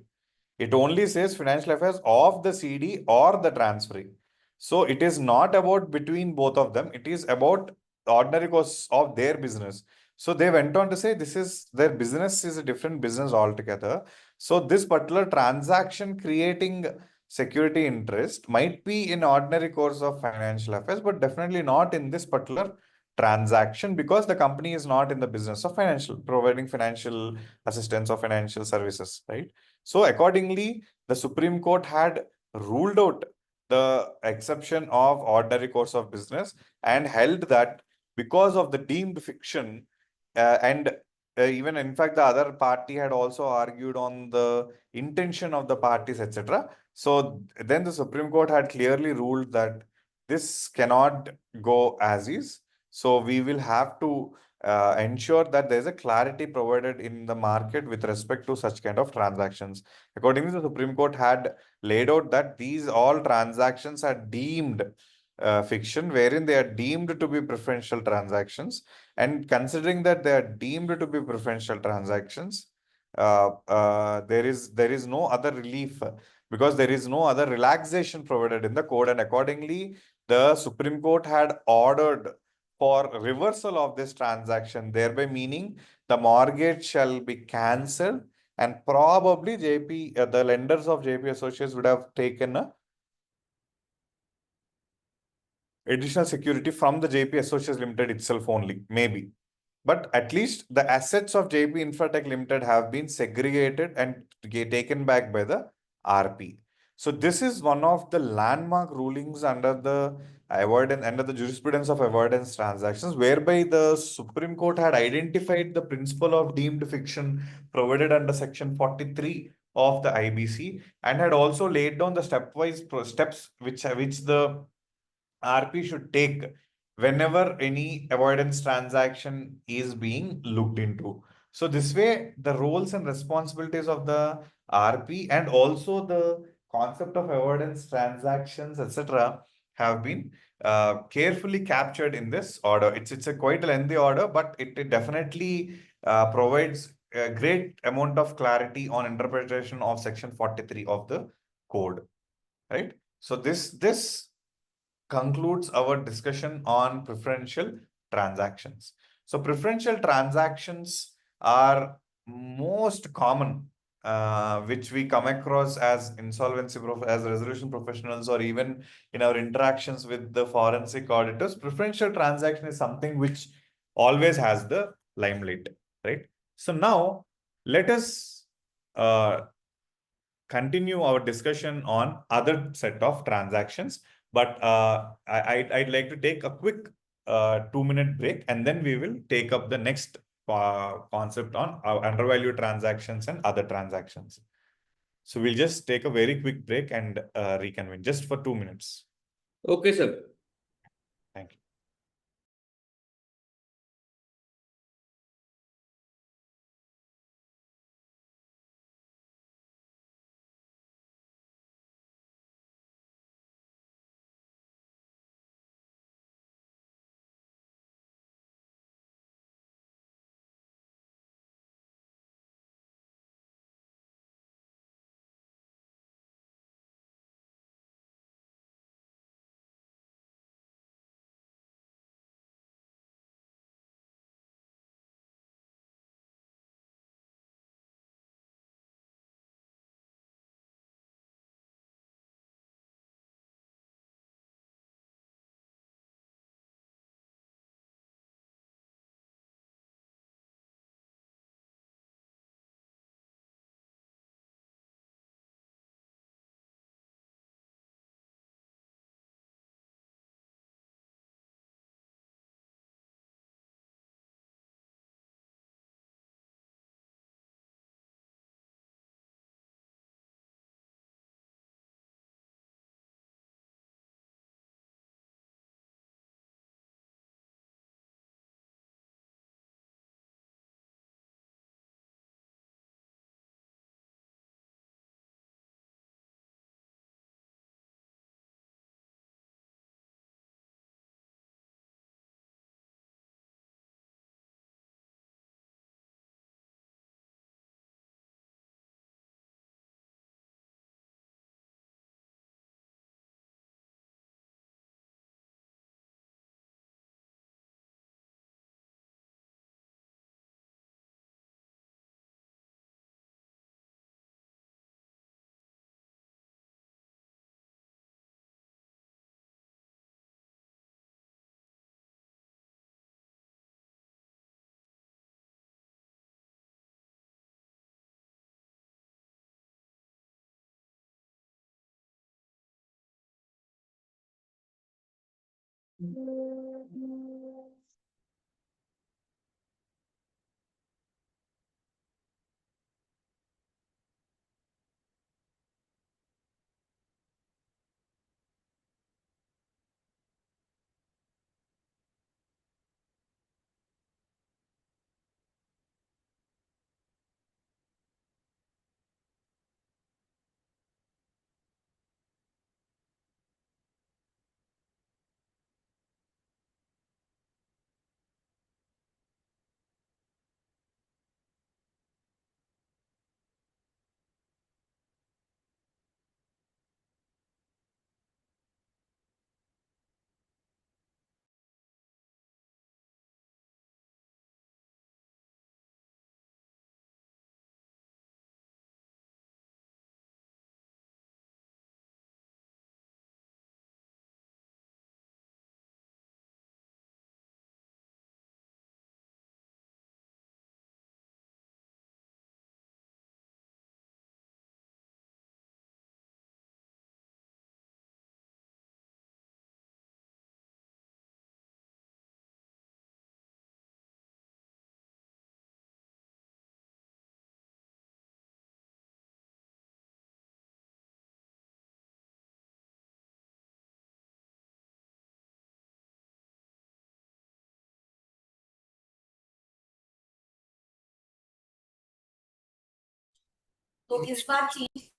It only says financial affairs of the CD or the transferee. So it is not about between both of them. It is about the ordinary course of their business. So they went on to say this is their business is a different business altogether. So this particular transaction creating security interest might be in ordinary course of financial affairs, but definitely not in this particular transaction because the company is not in the business of financial providing financial assistance or financial services, right? So accordingly, the Supreme Court had ruled out the exception of ordinary course of business and held that because of the deemed fiction and even in fact the other party had also argued on the intention of the parties, etc. So then the Supreme Court had clearly ruled that this cannot go as is. So we will have to ensure that there is a clarity provided in the market with respect to such kind of transactions. Accordingly, the Supreme Court had laid out that these all transactions are deemed fiction, wherein they are deemed to be preferential transactions. And considering that they are deemed to be preferential transactions, there is no other relief because there is no other relaxation provided in the code. And accordingly, the Supreme Court had ordered for reversal of this transaction, thereby meaning the mortgage shall be cancelled and probably the lenders of JP Associates would have taken a additional security from the JP Associates Limited itself only, maybe. But at least the assets of JP Infratech Limited have been segregated and taken back by the RP. So this is one of the landmark rulings under the jurisprudence of avoidance transactions, whereby the Supreme Court had identified the principle of deemed fiction provided under Section 43 of the IBC and had also laid down the stepwise steps which the RP should take whenever any avoidance transaction is being looked into. So this way, the roles and responsibilities of the RP and also the concept of avoidance transactions, etc., have been carefully captured in this order. It's a quite a lengthy order, but it definitely provides a great amount of clarity on interpretation of Section 43 of the code, right? So this concludes our discussion on preferential transactions. So preferential transactions are most common, which we come across as as resolution professionals, or even in our interactions with the forensic auditors. Preferential transaction is something which always has the limelight, right? So now let us uh, continue our discussion on other set of transactions. But I'd like to take a quick 2-minute break, and then we will take up the next concept on undervalued transactions and other transactions. So we'll just take a very quick break and reconvene just for 2 minutes. Okay, sir. Thank you. तो इस बार चीज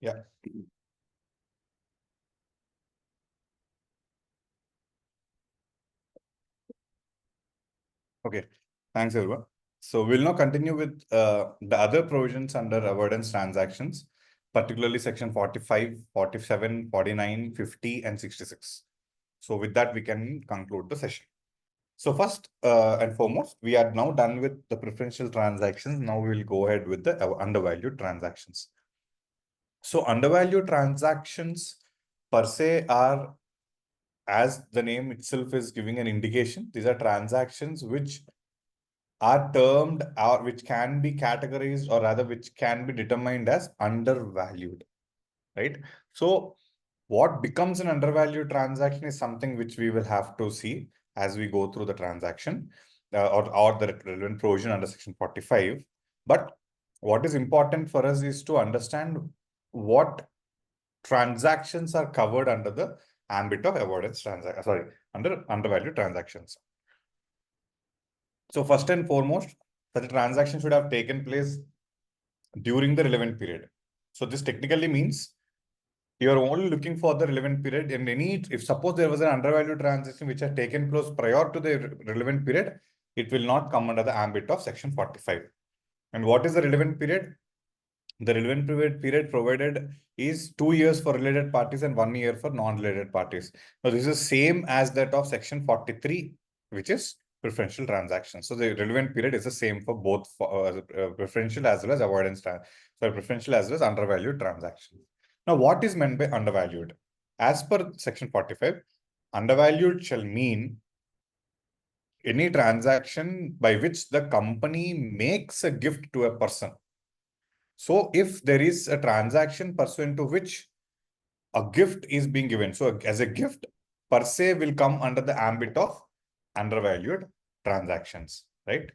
Yeah. Okay. Thanks, everyone. So we'll now continue with the other provisions under avoidance transactions, particularly section 45, 47, 49, 50, and 66. So with that, we can conclude the session. So first and foremost, we are now done with the preferential transactions. Now we will go ahead with the undervalued transactions. So undervalued transactions per se are, as the name itself is giving an indication, these are transactions which are termed or which can be categorized, or rather which can be determined as undervalued, right? So what becomes an undervalued transaction is something which we will have to see as we go through the transaction or the relevant provision under section 45. But what is important for us is to understand what transactions are covered under the ambit of avoidance transaction, under undervalued transactions. So first and foremost, such a transaction should have taken place during the relevant period. So this technically means you are only looking for the relevant period in any, if suppose there was an undervalued transaction which had taken place prior to the relevant period, it will not come under the ambit of section 45. And what is the relevant period? The relevant period provided is 2 years for related parties and 1 year for non-related parties. Now, this is same as that of section 43, which is preferential transactions. So the relevant period is the same for both preferential as well as preferential as well as undervalued transactions. Now, what is meant by undervalued? As per section 45, undervalued shall mean any transaction by which the company makes a gift to a person. So if there is a transaction pursuant to which a gift is being given, so as a gift per se will come under the ambit of undervalued transactions, right?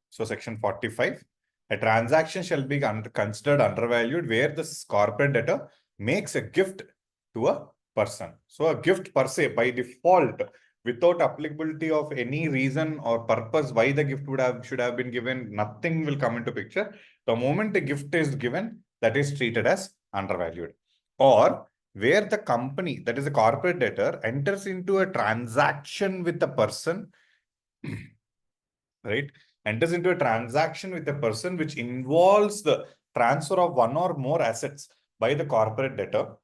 So section 45, a transaction shall be considered undervalued where the corporate debtor makes a gift to a person. So a gift per se by default, without applicability of any reason or purpose why the gift should have been given, nothing will come into picture. The moment a gift is given, that is treated as undervalued. Or where the company, that is a corporate debtor, enters into a transaction with the person, right? Enters into a transaction with a person which involves the transfer of one or more assets by the corporate debtor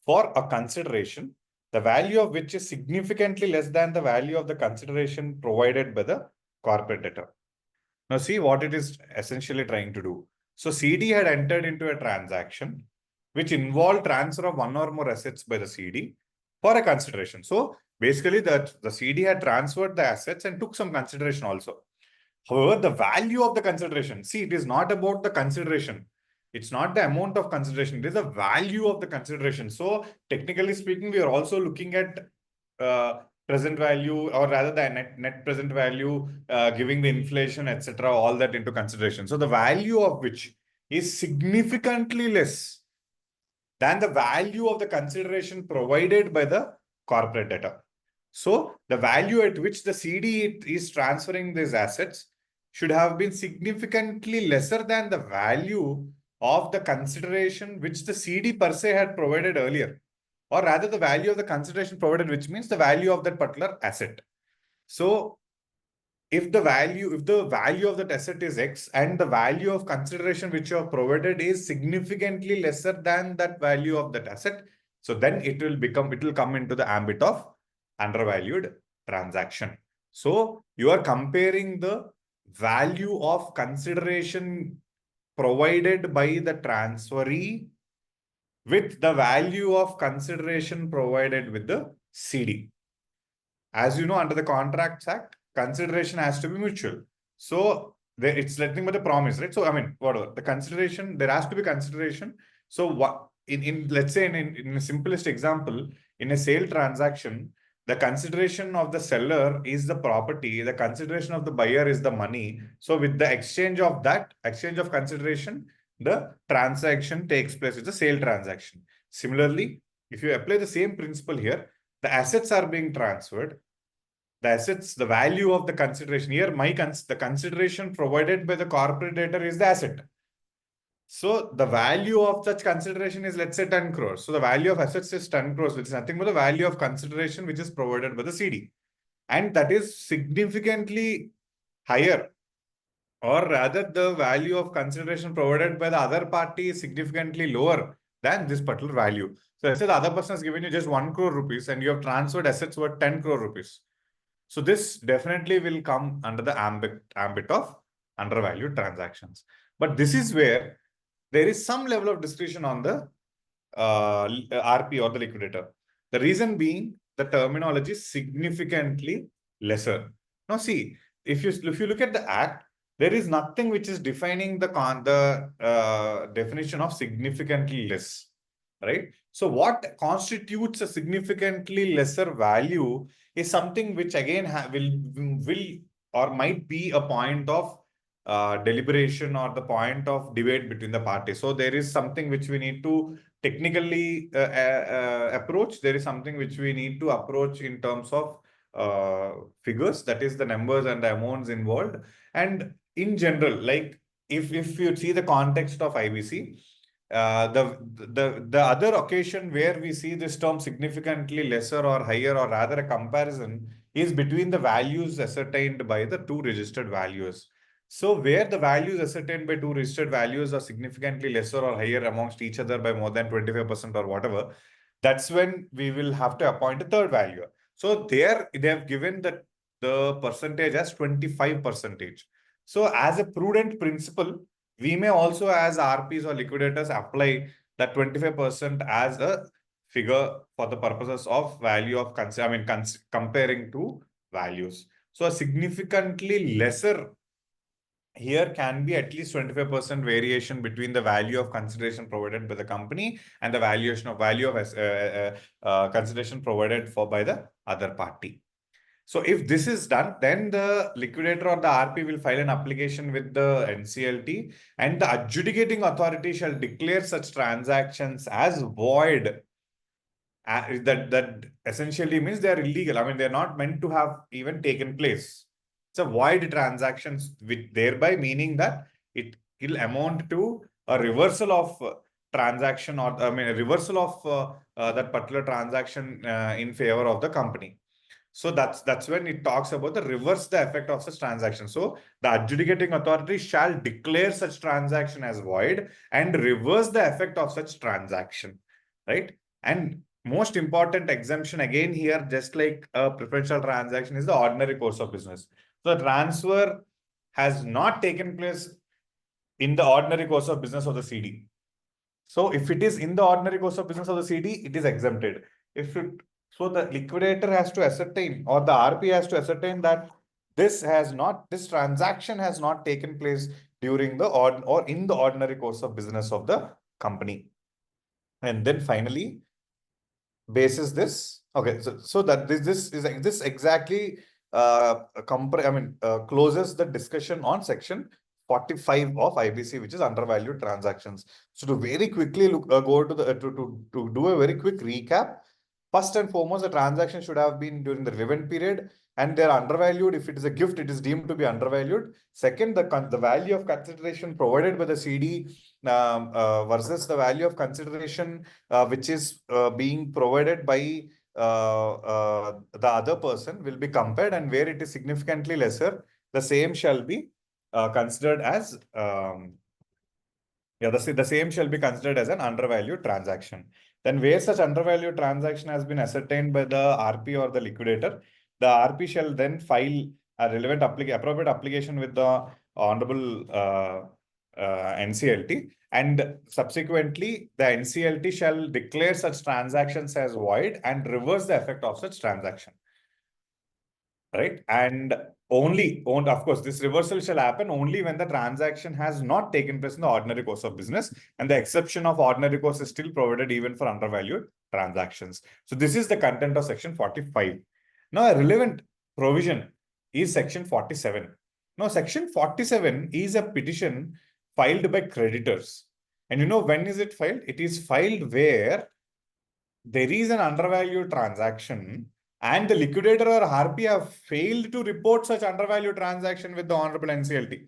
for a consideration, the value of which is significantly less than the value of the consideration provided by the corporate debtor. Now see what it is essentially trying to do. So CD had entered into a transaction which involved transfer of one or more assets by the CD for a consideration. So basically the CD had transferred the assets and took some consideration also. However, the value of the consideration, see, it is not about the consideration. It's not the amount of consideration. It is the value of the consideration. So technically speaking, we are also looking at present value, or rather the net present value, giving the inflation, etc., all that into consideration. So the value of which is significantly less than the value of the consideration provided by the corporate debtor. So the value at which the CD is transferring these assets should have been significantly lesser than the value of the consideration which the CD per se had provided earlier, or rather the value of the consideration provided, which means the value of that particular asset. So if the value of that asset is X and the value of consideration which you have provided is significantly lesser than that value of that asset, so then it will come into the ambit of undervalued transaction. So you are comparing the value of consideration provided by the transferee with the value of consideration provided with the CD. As you know, under the Contracts Act, consideration has to be mutual. So it's nothing but a promise, right? So I mean, whatever the consideration, there has to be consideration. So what in let's say in a simplest example, in a sale transaction, the consideration of the seller is the property, the consideration of the buyer is the money. So with the exchange of consideration, the transaction takes place. It's a sale transaction. Similarly, if you apply the same principle here, the assets are being transferred. The assets, the value of the consideration here, the consideration provided by the corporate debtor is the asset. So the value of such consideration is, let's say, 10 crores. So the value of assets is 10 crores, which is nothing but the value of consideration which is provided by the CD. And that is significantly higher, or rather the value of consideration provided by the other party is significantly lower than this particular value. So let's say the other person has given you just 1 crore rupees and you have transferred assets worth 10 crore rupees. So this definitely will come under the ambit of undervalued transactions. But this is where there is some level of discretion on the RP or the liquidator. The reason being the terminology is significantly lesser. Now see, if you look at the act, there is nothing which is defining the definition of significantly less, right? So what constitutes a significantly lesser value is something which again will or might be a point of deliberation or the point of debate between the parties. So there is something which we need to technically approach. There is something which we need to approach in terms of figures, that is the numbers and the amounts involved. And in general, like if you see the context of IBC, the other occasion where we see this term significantly lesser or higher, or rather a comparison, is between the values ascertained by the two registered values. So where the values ascertained by two registered values are significantly lesser or higher amongst each other by more than 25% or whatever, that's when we will have to appoint a third valuer. So there they have given the percentage as 25%. So as a prudent principle, we may also as RPs or liquidators apply that 25% as a figure for the purposes of value of comparing two values. So a significantly lesser here can be at least 25% variation between the value of consideration provided by the company and the value of consideration provided for by the other party. So if this is done, then the liquidator or the RP will file an application with the NCLT, and the adjudicating authority shall declare such transactions as void. That essentially means they are illegal. I mean, they're not meant to have even taken place. It's a void transactions, with thereby meaning that it will amount to a reversal of transaction, or I mean a reversal of that particular transaction in favor of the company. So that's when it talks about the reverse the effect of such transaction. So the adjudicating authority shall declare such transaction as void and reverse the effect of such transaction, right? And most important exemption again here, just like a preferential transaction, is the ordinary course of business. So the transfer has not taken place in the ordinary course of business of the CD. So if it is in the ordinary course of business of the CD, it is exempted. So the liquidator has to ascertain, or the RP has to ascertain, that this transaction has not taken place during the or in the ordinary course of business of the company. And then finally, basis this, okay, so that this exactly closes the discussion on section 45 of IBC, which is undervalued transactions. So to very quickly go to the to do a very quick recap. First and foremost, the transaction should have been during the relevant period, and they're undervalued. If it is a gift, it is deemed to be undervalued. Second, the value of consideration provided by the CD versus the value of consideration which is being provided by the other person will be compared, and where it is significantly lesser, the same shall be considered as the same shall be considered as an undervalued transaction. Then where such undervalued transaction has been ascertained by the RP or the liquidator, the RP shall then file a relevant appropriate application with the honorable NCLT, and subsequently the NCLT shall declare such transactions as void and reverse the effect of such transaction. Right? And of course, this reversal shall happen only when the transaction has not taken place in the ordinary course of business, and the exception of ordinary course is still provided even for undervalued transactions. So this is the content of section 45. Now, a relevant provision is section 47. Now, section 47 is a petition filed by creditors. And you know when is it filed? It is filed where there is an undervalued transaction and the liquidator or RP have failed to report such undervalued transaction with the honorable NCLT.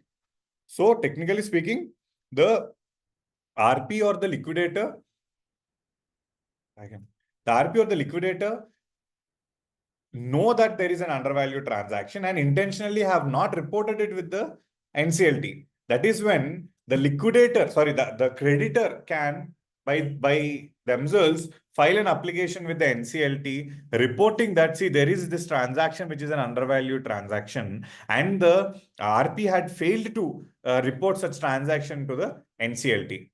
So technically speaking, the RP or the liquidator, the RP or the liquidator know that there is an undervalued transaction and intentionally have not reported it with the NCLT. That is when the liquidator, the creditor can by themselves file an application with the NCLT reporting that, see, there is this transaction which is an undervalued transaction and the RP had failed to report such transaction to the NCLT.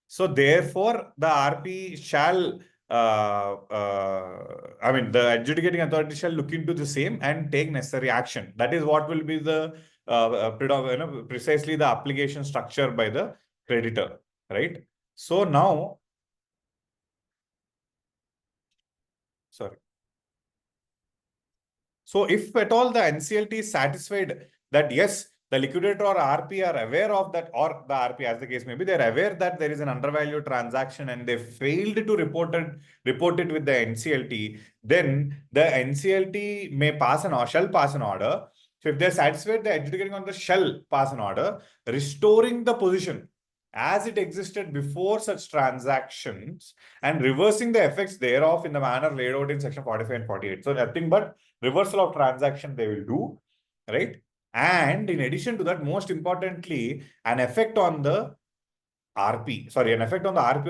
So therefore, the RP shall the adjudicating authority shall look into the same and take necessary action. That is what will be the precisely the application structure by the creditor, right? So now, so if at all the NCLT is satisfied that yes, the liquidator or RP are aware of that, or the RP as the case may be, they're aware that there is an undervalued transaction and they failed to report it with the NCLT, then the NCLT may pass an or shall pass an order. So if they're satisfied, the adjudicating authority shall pass an order restoring the position as it existed before such transactions and reversing the effects thereof in the manner laid out in section 45 and 48. So nothing but reversal of transaction they will do, right? And in addition to that, most importantly, an effect on the RP or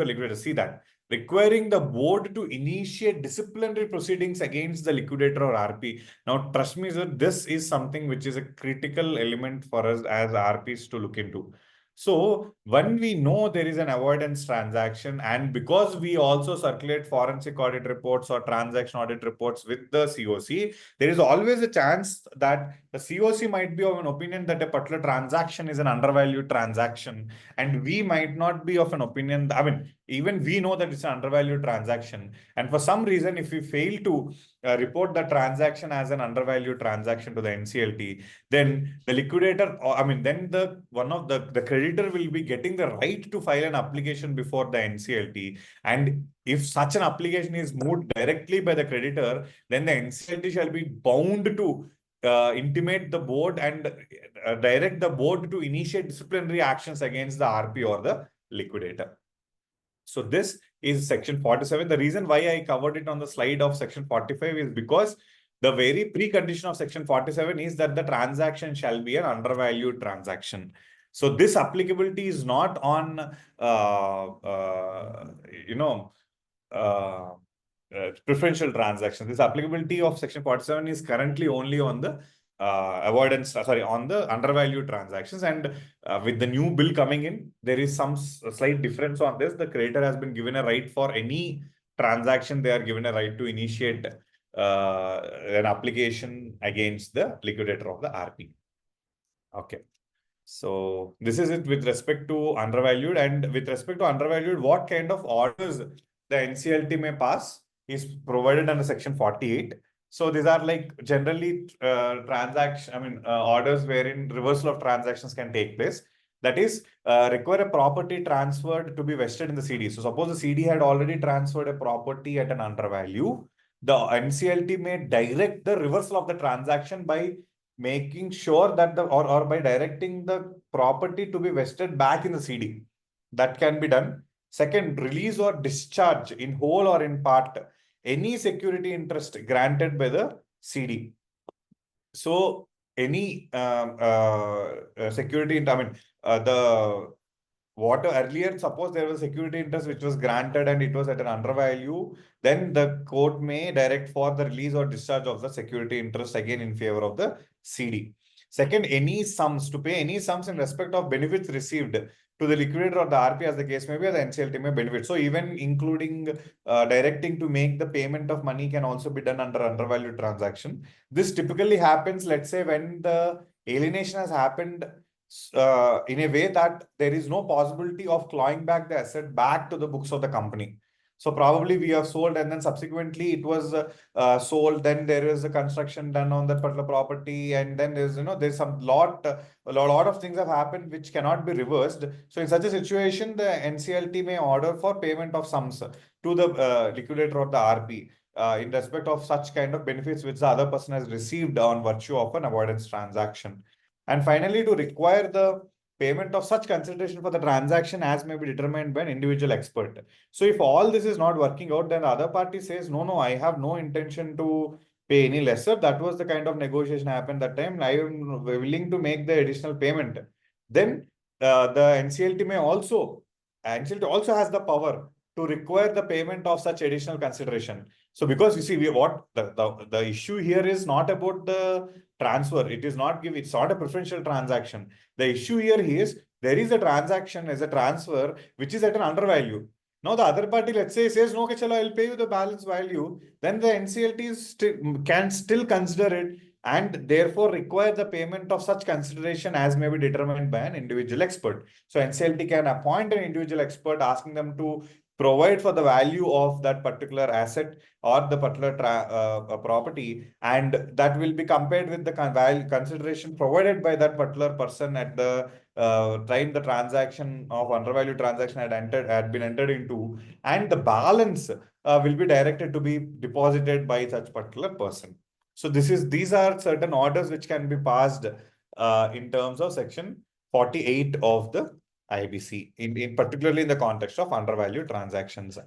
liquidator. See that requiring the board to initiate disciplinary proceedings against the liquidator or RP. Now, trust me, sir, this is something which is a critical element for us as RPs to look into. So when we know there is an avoidance transaction, and because we also circulate forensic audit reports or transaction audit reports with the COC, there is always a chance that the COC might be of an opinion that a particular transaction is an undervalued transaction, and we might not be of an opinion. I mean, even we know that it's an undervalued transaction, and for some reason, if we fail to report the transaction as an undervalued transaction to the NCLT, then the liquidator, then the creditor will be getting the right to file an application before the NCLT. And if such an application is moved directly by the creditor, then the NCLT shall be bound to intimate the board and direct the board to initiate disciplinary actions against the RP or the liquidator. So this is section 47. The reason why I covered it on the slide of section 45 is because the very precondition of section 47 is that the transaction shall be an undervalued transaction. So this applicability is not on, preferential transactions. This applicability of section 47 is currently only on the on the undervalued transactions. And with the new bill coming in, there is some slight difference on this. The creditor has been given a right for any transaction. They are given a right to initiate an application against the liquidator of the RP. Okay. So this is it with respect to undervalued. And with respect to undervalued, what kind of orders the NCLT may pass is provided under section 48. So these are like generally orders wherein reversal of transactions can take place. That is, require a property transferred to be vested in the CD. So suppose the CD had already transferred a property at an undervalue, the NCLT may direct the reversal of the transaction by making sure that or by directing the property to be vested back in the CD. That can be done. Second, release or discharge in whole or in part any security interest granted by the CD. So any security, earlier, suppose there was security interest which was granted and it was at an undervalue, then the court may direct for the release or discharge of the security interest again in favor of the CD. Second, any sums in respect of benefits received to the liquidator or the RP as the case may be, or the NCLT may benefit. So even including directing to make the payment of money can also be done under undervalued transaction. This typically happens, let's say, when the alienation has happened in a way that there is no possibility of clawing back the asset back to the books of the company. So probably we have sold and then subsequently it was sold. Then there is a construction done on that particular property, and then there's there's a lot of things have happened which cannot be reversed. So in such a situation, the NCLT may order for payment of sums to the liquidator or the RP in respect of such kind of benefits which the other person has received on virtue of an avoidance transaction. And finally, to require the payment of such consideration for the transaction as may be determined by an individual expert. So if all this is not working out, then the other party says, no, I have no intention to pay any lesser. That was the kind of negotiation happened that time. I am willing to make the additional payment. Then the NCLT also has the power to require the payment of such additional consideration. So because you see, the issue here is not about the transfer. It's not a preferential transaction. The issue here is there is a transaction as a transfer which is at an undervalue. Now the other party, let's say, says, no, okay, chalo, I'll pay you the balance value. Then the NCLT can still consider it and therefore require the payment of such consideration as may be determined by an individual expert. So NCLT can appoint an individual expert asking them to provide for the value of that particular asset or the particular property, and that will be compared with the consideration provided by that particular person at the time the transaction of undervalued transaction had been entered into, and the balance will be directed to be deposited by such particular person. So these are certain orders which can be passed in terms of section 48 of the IBC, in particularly in the context of undervalued transactions.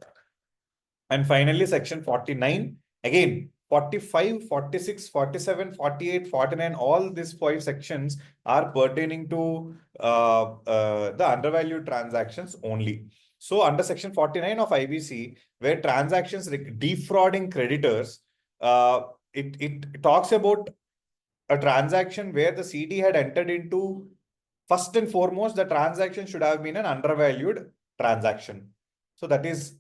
And finally, section 49, again, 45, 46, 47, 48, 49, all these 5 sections are pertaining to the undervalued transactions only. So under section 49 of IBC, where transactions defrauding creditors, it talks about a transaction where the CD had entered into. First and foremost, the transaction should have been an undervalued transaction. So that is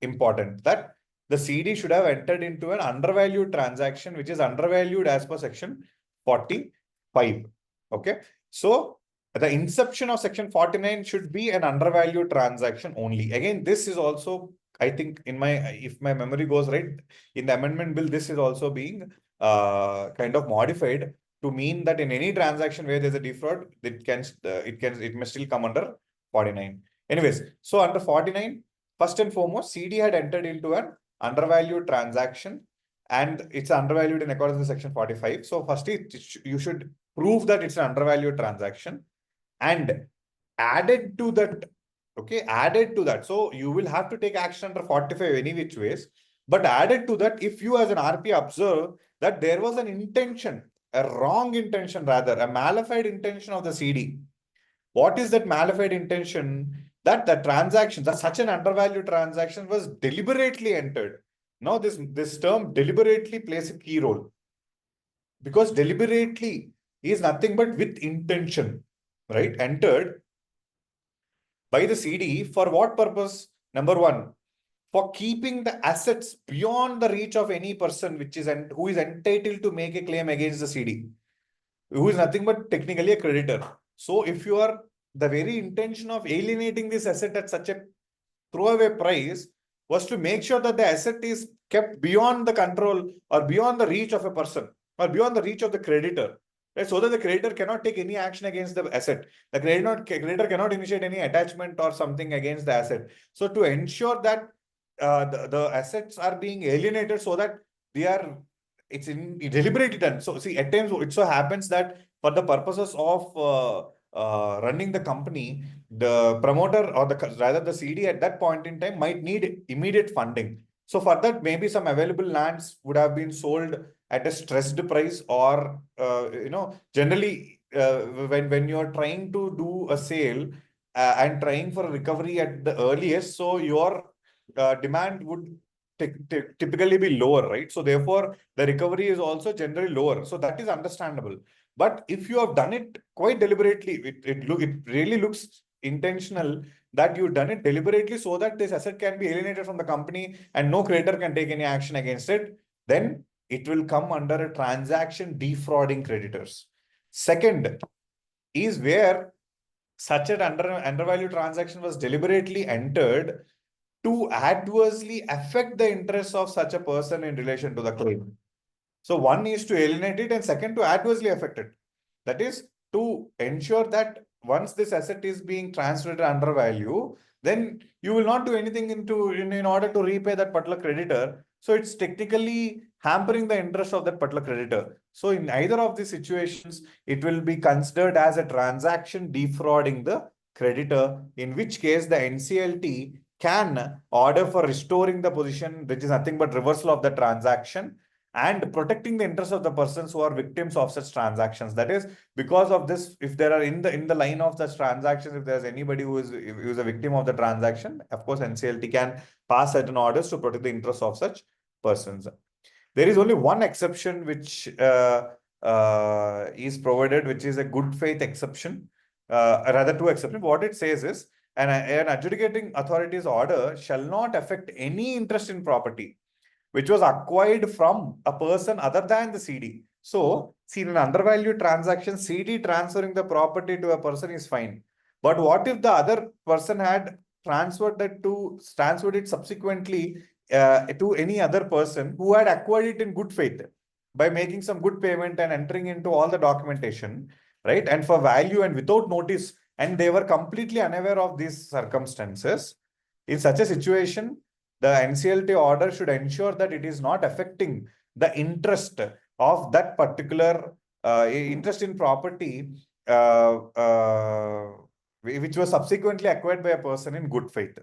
important, that the CD should have entered into an undervalued transaction, which is undervalued as per section 45. Okay. So the inception of section 49 should be an undervalued transaction only. Again, this is also, I think, if my memory goes right, in the amendment bill, this is also being kind of modified to mean that in any transaction where there's a defraud, it may still come under 49. Anyways, so under 49, first and foremost, CD had entered into an undervalued transaction and it's undervalued in accordance with section 45. So firstly, you should prove that it's an undervalued transaction, and added to that, okay, added to that. So you will have to take action under 45 any which ways, but added to that, if you as an RP observe that there was an intention, a wrong intention rather, a malified intention of the CD. What is that malified intention? That the transaction, that such an undervalued transaction was deliberately entered. Now this term deliberately plays a key role, because deliberately is nothing but with intention, right? Entered by the CD for what purpose? Number one, for keeping the assets beyond the reach of any person who is entitled to make a claim against the CD, who is nothing but technically a creditor. So if you are, the very intention of alienating this asset at such a throwaway price was to make sure that the asset is kept beyond the control or beyond the reach of a person or beyond the reach of the creditor. Right? So that the creditor cannot take any action against the asset. The creditor cannot initiate any attachment or something against the asset. So to ensure that the assets are being alienated so that it's deliberately done. So see, at times it so happens that for the purposes of running the company, the promoter or rather the CD at that point in time might need immediate funding. So for that, maybe some available lands would have been sold at a stressed price, or generally when you are trying to do a sale and trying for a recovery at the earliest, so your demand would typically be lower, right? So therefore, the recovery is also generally lower. So that is understandable. But if you have done it quite deliberately, it really looks intentional that you've done it deliberately so that this asset can be alienated from the company and no creditor can take any action against it, then it will come under a transaction defrauding creditors. Second is where such an undervalued transaction was deliberately entered to adversely affect the interests of such a person in relation to the claim. So one is to alienate it, and second to adversely affect it. That is to ensure that once this asset is being transferred under value, then you will not do anything in order to repay that particular creditor. So it's technically hampering the interest of that particular creditor. So in either of these situations, it will be considered as a transaction defrauding the creditor, in which case the NCLT can order for restoring the position, which is nothing but reversal of the transaction, and protecting the interests of the persons who are victims of such transactions. That is, because of this, if there are in the line of such transactions, if there's anybody who is a victim of the transaction, of course NCLT can pass certain orders to protect the interests of such persons. There is only one exception which is provided, which is a good faith exception. Rather, two exceptions. What it says is, an adjudicating authority's order shall not affect any interest in property which was acquired from a person other than the CD. So, see, in an undervalued transaction, CD transferring the property to a person is fine. But what if the other person had transferred it subsequently to any other person who had acquired it in good faith by making some good payment and entering into all the documentation, right? And for value and without notice, and they were completely unaware of these circumstances. In such a situation, the NCLT order should ensure that it is not affecting the interest of that particular interest in property, which was subsequently acquired by a person in good faith.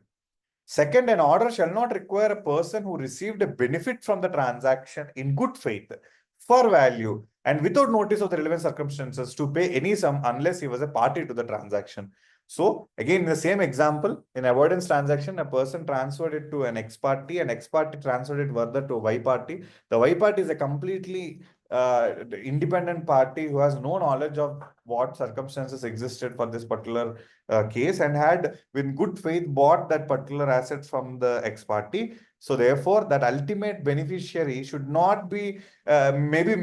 Second, an order shall not require a person who received a benefit from the transaction in good faith for value and without notice of the relevant circumstances to pay any sum unless he was a party to the transaction. So again, in the same example, in avoidance transaction, a person transferred it to an X party, and X party transferred it further to a Y party. The Y party is a completely independent party who has no knowledge of what circumstances existed for this particular case, and had with good faith bought that particular assets from the X party. So therefore, that ultimate beneficiary should not be maybe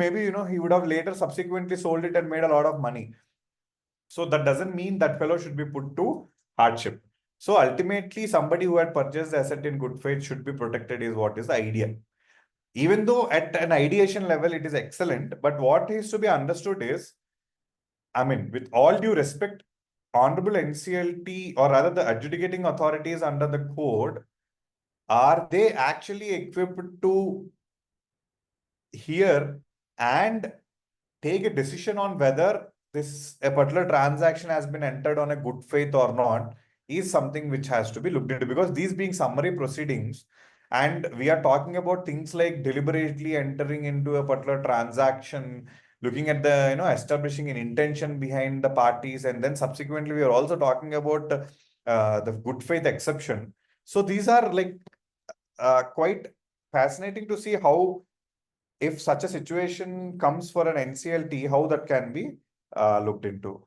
he would have later subsequently sold it and made a lot of money. So that doesn't mean that fellow should be put to hardship. So ultimately, somebody who had purchased the asset in good faith should be protected, is what is the idea. Even though at an ideation level it is excellent, but what is to be understood is, I mean, with all due respect, Honorable NCLT, or rather the adjudicating authorities under the code, are they actually equipped to hear and take a decision on whether a particular transaction has been entered on a good faith or not, is something which has to be looked into, because these being summary proceedings, and we are talking about things like deliberately entering into a particular transaction, looking at the establishing an intention behind the parties, and then subsequently we are also talking about the good faith exception. So these are like quite fascinating to see how, if such a situation comes for an NCLT, how that can be looked into.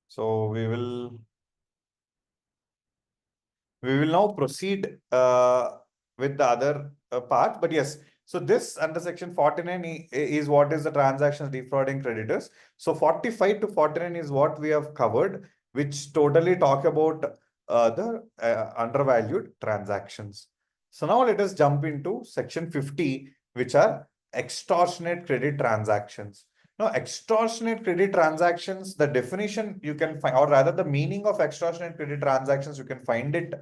So we will now proceed with the other part. But yes, so this under section 49 is what is the transactions defrauding creditors. So 45 to 49 is what we have covered, which totally talk about the undervalued transactions. So now let us jump into section 50, which are extortionate credit transactions. Now, extortionate credit transactions, the definition you can find, or rather the meaning of extortionate credit transactions, you can find it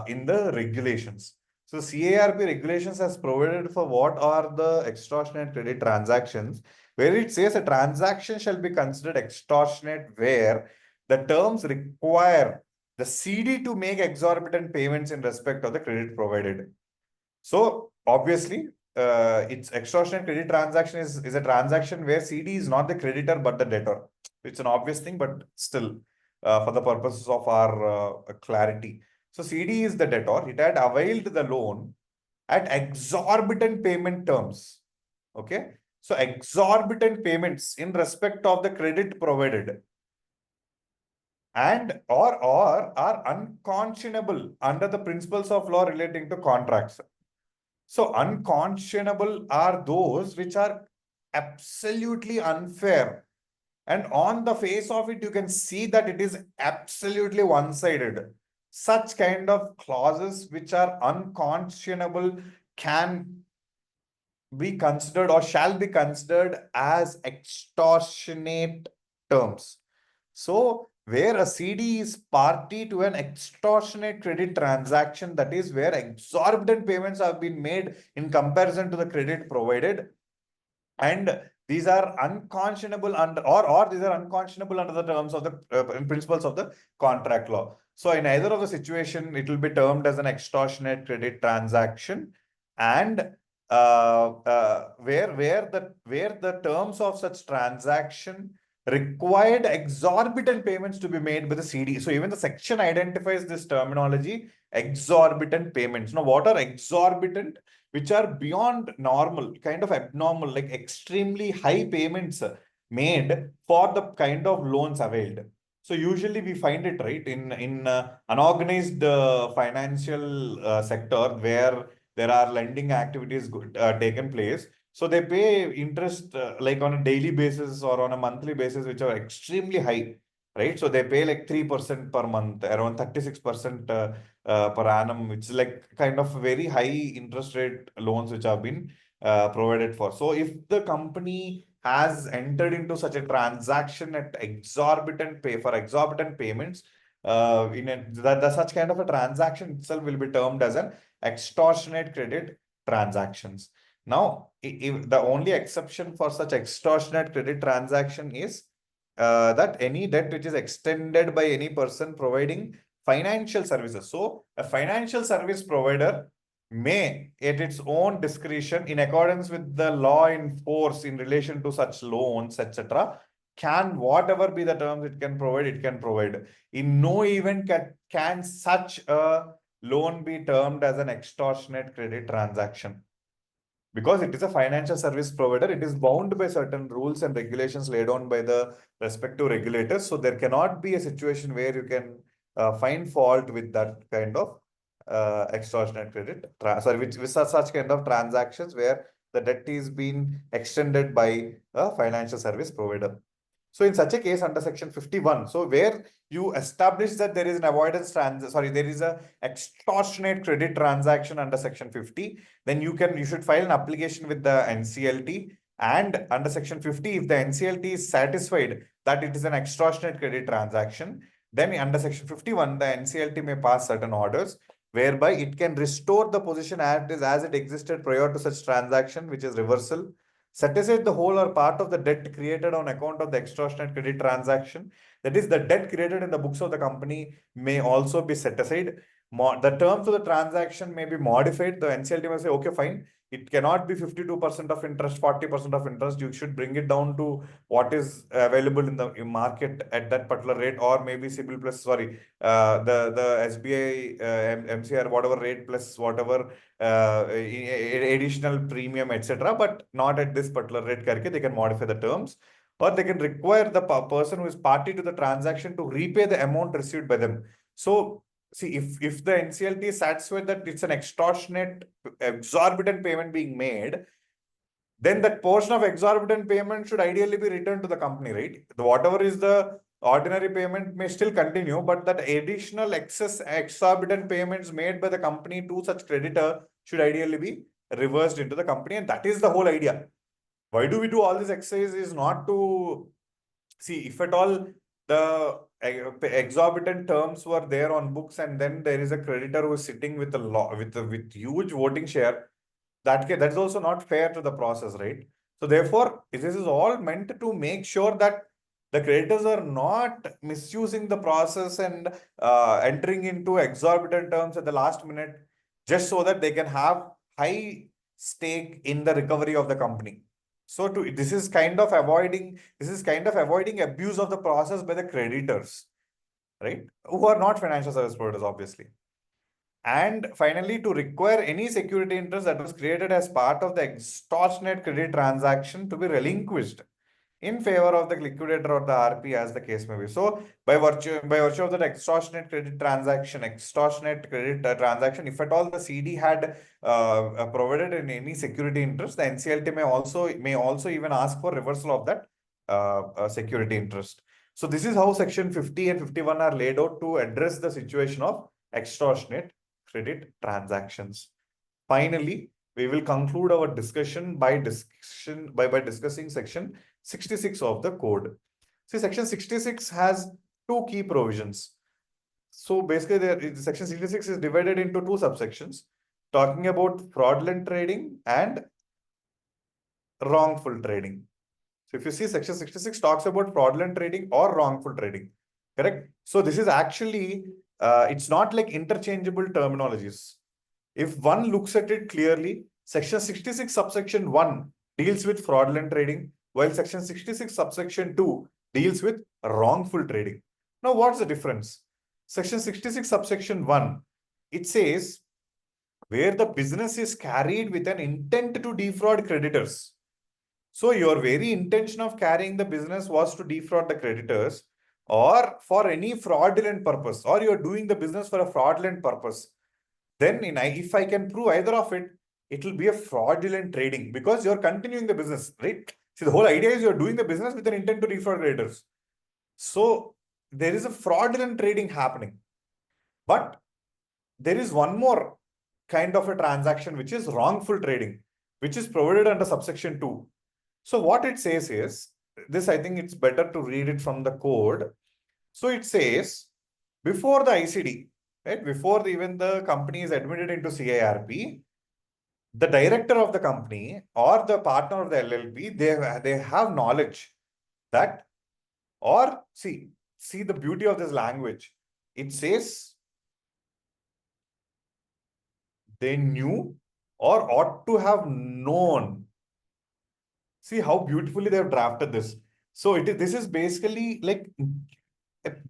in the regulations. So CARP regulations has provided for what are the extortionate credit transactions, where it says a transaction shall be considered extortionate where the terms require the CD to make exorbitant payments in respect of the credit provided. So obviously, it's extortionate credit transaction is a transaction where CD is not the creditor but the debtor. It's an obvious thing, but still, for the purposes of our clarity. So CD is the debtor. It had availed the loan at exorbitant payment terms. Okay. So exorbitant payments in respect of the credit provided, and or are unconscionable under the principles of law relating to contracts. So unconscionable are those which are absolutely unfair. And on the face of it, you can see that it is absolutely one-sided. Such kind of clauses which are unconscionable can be considered or shall be considered as extortionate terms. So where a CD is party to an extortionate credit transaction, that is where exorbitant payments have been made in comparison to the credit provided, and these are unconscionable under or these are unconscionable under the terms of the principles of the contract law. So in either of the situation, it will be termed as an extortionate credit transaction, and where the terms of such transaction required exorbitant payments to be made by the CD. So even the section identifies this terminology, exorbitant payments. Now, what are exorbitant? Which are beyond normal, kind of abnormal, like extremely high payments made for the kind of loans availed. So usually we find it, right, in unorganized financial sector where there are lending activities taken place. So they pay interest like on a daily basis or on a monthly basis, which are extremely high, right? So they pay like 3% per month, around 36% per annum, which is like kind of very high interest rate loans which have been provided for. So if the company has entered into such a transaction at exorbitant payments, such kind of a transaction itself will be termed as an extortionate credit transactions. Now, if the only exception for such extortionate credit transaction is that any debt which is extended by any person providing financial services. So a financial service provider may, at its own discretion, in accordance with the law in force in relation to such loans, etc., can, whatever be the terms it can provide, it can provide. In no event can such a loan be termed as an extortionate credit transaction. Because it is a financial service provider, it is bound by certain rules and regulations laid down by the respective regulators. So there cannot be a situation where you can find fault with that kind of extortionate credit, with such kind of transactions where the debt is being extended by a financial service provider. So in such a case under section 51, so where you establish that there is an there is a extortionate credit transaction under section 50, then you should file an application with the NCLT, and under section 50, if the NCLT is satisfied that it is an extortionate credit transaction, then under section 51, the NCLT may pass certain orders whereby it can restore the position as it existed prior to such transaction, which is reversal, set aside the whole or part of the debt created on account of the extortionate credit transaction. That is, the debt created in the books of the company may also be set aside. The terms of the transaction may be modified. The NCLT may say, okay, fine. It cannot be 52% of interest, 40% of interest. You should bring it down to what is available in the market at that particular rate, or maybe CIBIL plus, the SBI, MCR, whatever rate plus whatever additional premium, etc. But not at this particular rate. They can modify the terms, or they can require the person who is party to the transaction to repay the amount received by them. So, see, if the NCLT is satisfied that it's an extortionate, exorbitant payment being made, then that portion of exorbitant payment should ideally be returned to the company, right? Whatever is the ordinary payment may still continue, but that additional excess exorbitant payments made by the company to such creditor should ideally be reversed into the company. And that is the whole idea. Why do we do all this exercise is not to see if at all the exorbitant terms were there on books, and then there is a creditor who is sitting with a law with huge voting share. That is also not fair to the process, right? So therefore, this is all meant to make sure that the creditors are not misusing the process and entering into exorbitant terms at the last minute, just so that they can have high stake in the recovery of the company. So this is kind of avoiding abuse of the process by the creditors, right? Who are not financial service providers, obviously. And finally, to require any security interest that was created as part of the extortionate credit transaction to be relinquished in favor of the liquidator or the RP, as the case may be. So by virtue of that extortionate credit transaction, if at all the CD had provided in any security interest, the NCLT may also even ask for reversal of that security interest. So this is how section 50 and 51 are laid out to address the situation of extortionate credit transactions. Finally, we will conclude our discussion by discussing section 66 of the code. See, section 66 has two key provisions. So basically, Section 66 is divided into two subsections, talking about fraudulent trading and wrongful trading. So if you see Section 66 talks about fraudulent trading or wrongful trading, correct? So this is actually, it's not like interchangeable terminologies. If one looks at it clearly, Section 66 subsection 1 deals with fraudulent trading, while Section 66 subsection 2 deals with wrongful trading. Now, what's the difference? Section 66 subsection 1, it says where the business is carried with an intent to defraud creditors. So your very intention of carrying the business was to defraud the creditors or for any fraudulent purpose, or you're doing the business for a fraudulent purpose. Then if I can prove either of it, it will be a fraudulent trading because you're continuing the business, right? See, the whole idea is you're doing the business with an intent to defraud creditors. So there is a fraudulent trading happening. But there is one more kind of a transaction, which is wrongful trading, which is provided under subsection 2. So what it says is, this I think it's better to read it from the code. So it says, before the ICD, right, before even the company is admitted into CIRP, the director of the company or the partner of the LLP, they have knowledge that, or see the beauty of this language. It says they knew or ought to have known. See how beautifully they have drafted this. So this is basically like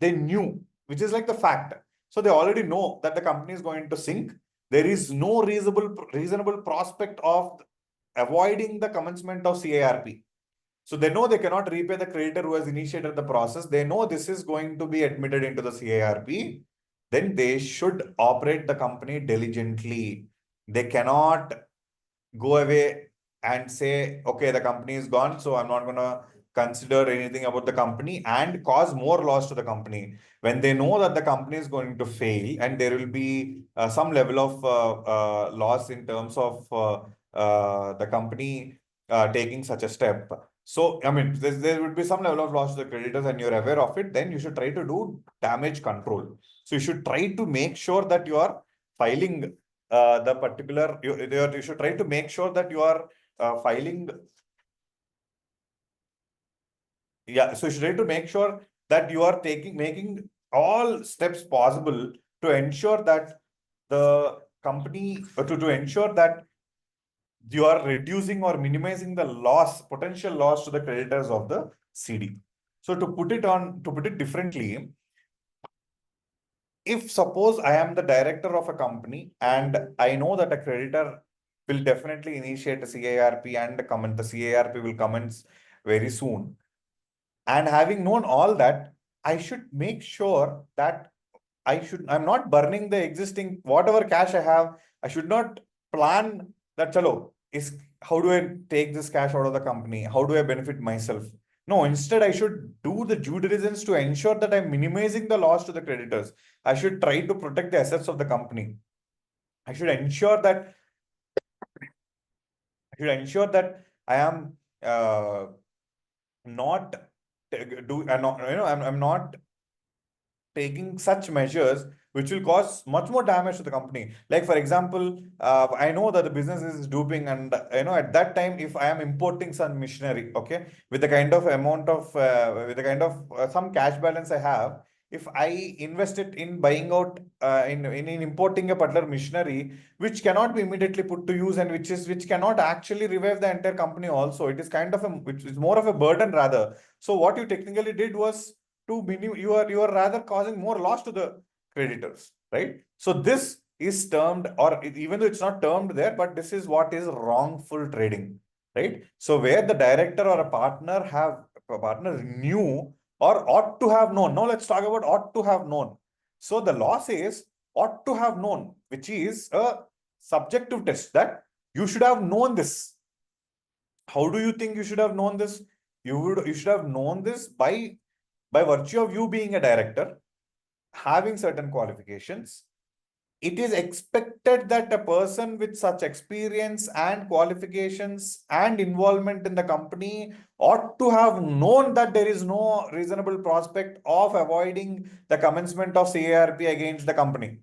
they knew, which is like the fact. So they already know that the company is going to sink. There is no reasonable prospect of avoiding the commencement of CIRP. So they know they cannot repay the creditor who has initiated the process. They know this is going to be admitted into the CIRP. Then they should operate the company diligently. They cannot go away and say, okay, the company is gone, so I'm not going to consider anything about the company and cause more loss to the company. When they know that the company is going to fail and there will be some level of loss in terms of the company taking such a step. So, I mean, there would be some level of loss to the creditors and you're aware of it, then you should try to do damage control. So you should try to make sure that you are filing the particular, you should try to make sure that you are filing. Yeah, so you should try to make sure that you are making all steps possible to ensure that the company, to ensure that you are reducing or minimizing the potential loss to the creditors of the CD. So to put it differently, if suppose I am the director of a company and I know that a creditor will definitely initiate a CIRP and the CIRP will commence very soon. And having known all that, I should make sure that I'm not burning the existing, whatever cash I have. I should not plan that, how do I take this cash out of the company? How do I benefit myself? No, instead, I should do the due diligence to ensure that I'm minimizing the loss to the creditors. I should try to protect the assets of the company. I should ensure that I am not I'm not taking such measures which will cause much more damage to the company. Like, for example, I know that the business is duping, and at that time, if I am importing some machinery, okay, with the kind of amount of some cash balance I have, if I invest it in buying out in importing a particular machinery which cannot be immediately put to use and which cannot actually revive the entire company also, it is kind of which is more of a burden rather. So what you technically did was you are rather causing more loss to the creditors, right? So this is termed, or even though it's not termed there, but this is what is wrongful trading, right? So where the director or a partner knew or ought to have known. Now let's talk about ought to have known. So the law says ought to have known, which is a subjective test, that you should have known this. How do you think you should have known this? You should have known this by virtue of you being a director, having certain qualifications, it is expected that a person with such experience and qualifications and involvement in the company ought to have known that there is no reasonable prospect of avoiding the commencement of CARP against the company.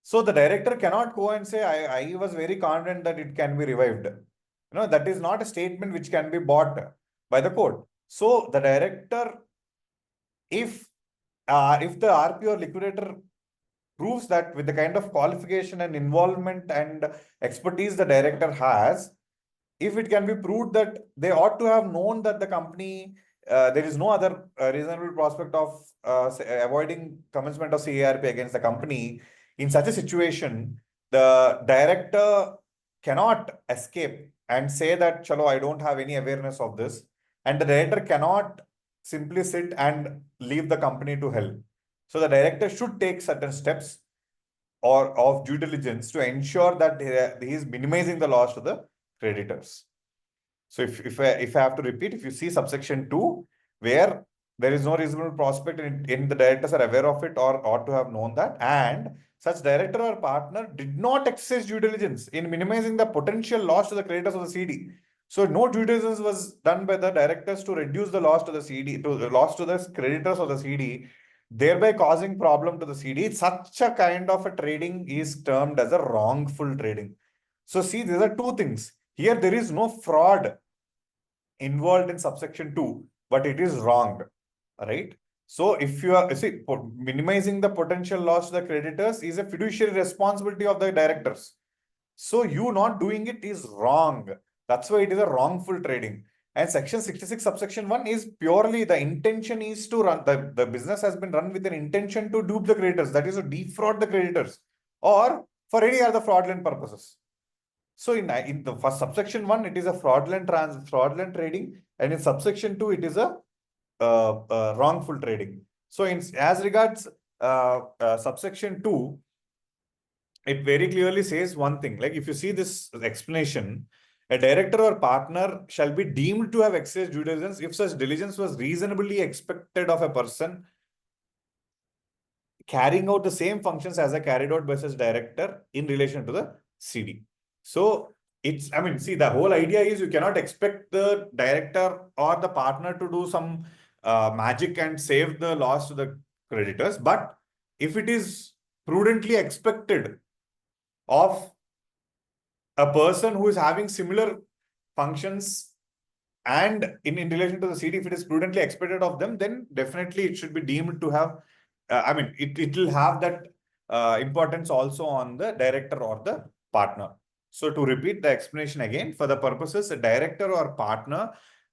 So the director cannot go and say, I was very confident that it can be revived. That is not a statement which can be bought by the court. So the director, if the RP or liquidator proves that with the kind of qualification and involvement and expertise the director has, if it can be proved that they ought to have known that the company, there is no other reasonable prospect of avoiding commencement of CARP against the company, in such a situation, the director cannot escape and say that, chalo, I don't have any awareness of this. And the director cannot simply sit and leave the company to hell. So the director should take certain steps or of due diligence to ensure that he is minimizing the loss to the creditors. So if I have to repeat, if you see subsection 2, where there is no reasonable prospect in the directors are aware of it or ought to have known that, and such director or partner did not exercise due diligence in minimizing the potential loss to the creditors of the CD. So no due diligence was done by the directors to reduce the loss to the CD, to the loss to the creditors of the CD, thereby causing problem to the CD. Such a kind of a trading is termed as a wrongful trading. So see, these are two things. Here there is no fraud involved in subsection 2, but it is wrong, right? So if you are, see, minimizing the potential loss to the creditors is a fiduciary responsibility of the directors. So you not doing it is wrong. That's why it is a wrongful trading. And section 66 subsection 1 is purely the intention is to run, the business has been run with an intention to dupe the creditors, that is to defraud the creditors or for any other fraudulent purposes. So in the first subsection 1, it is a fraudulent trading, and in subsection 2, it is a wrongful trading. So as regards subsection 2, it very clearly says one thing. Like if you see this explanation, a director or partner shall be deemed to have exercised due diligence if such diligence was reasonably expected of a person carrying out the same functions as a carried out by such director in relation to the CD. So it's, I mean, see, the whole idea is you cannot expect the director or the partner to do some magic and save the loss to the creditors. But if it is prudently expected of a person who is having similar functions and in relation to the CD, if it is prudently expected of them, then definitely it should be deemed to have, I mean, it will have that importance also on the director or the partner. So to repeat the explanation again, for the purposes, a director or partner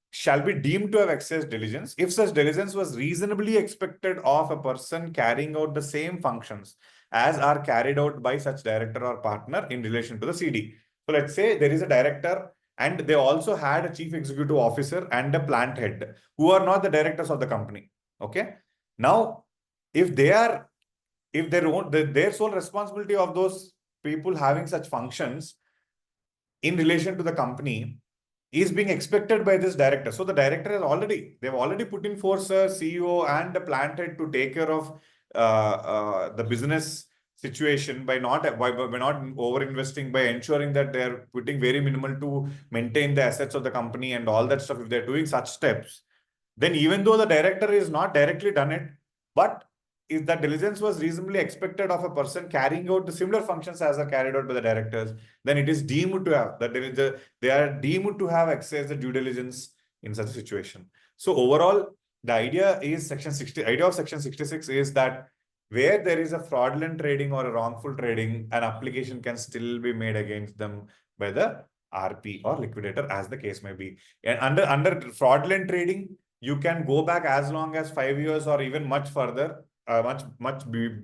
shall be deemed to have exercised diligence if such diligence was reasonably expected of a person carrying out the same functions as are carried out by such director or partner in relation to the CD. So let's say there is a director and they also had a chief executive officer and a plant head who are not the directors of the company. Okay. Now, if their sole responsibility of those people having such functions in relation to the company is being expected by this director. So the director they've already put in force a CEO and a plant head to take care of the business situation by not over investing, by ensuring that they're putting very minimal to maintain the assets of the company and all that stuff. If they're doing such steps, then even though the director is not directly done it, but if the diligence was reasonably expected of a person carrying out the similar functions as are carried out by the directors, then it is deemed to have they are deemed to have exercised the due diligence in such a situation. So overall, the idea of section 66 is that where there is a fraudulent trading or a wrongful trading, an application can still be made against them by the RP or liquidator, as the case may be. And under fraudulent trading, you can go back as long as 5 years or even much further,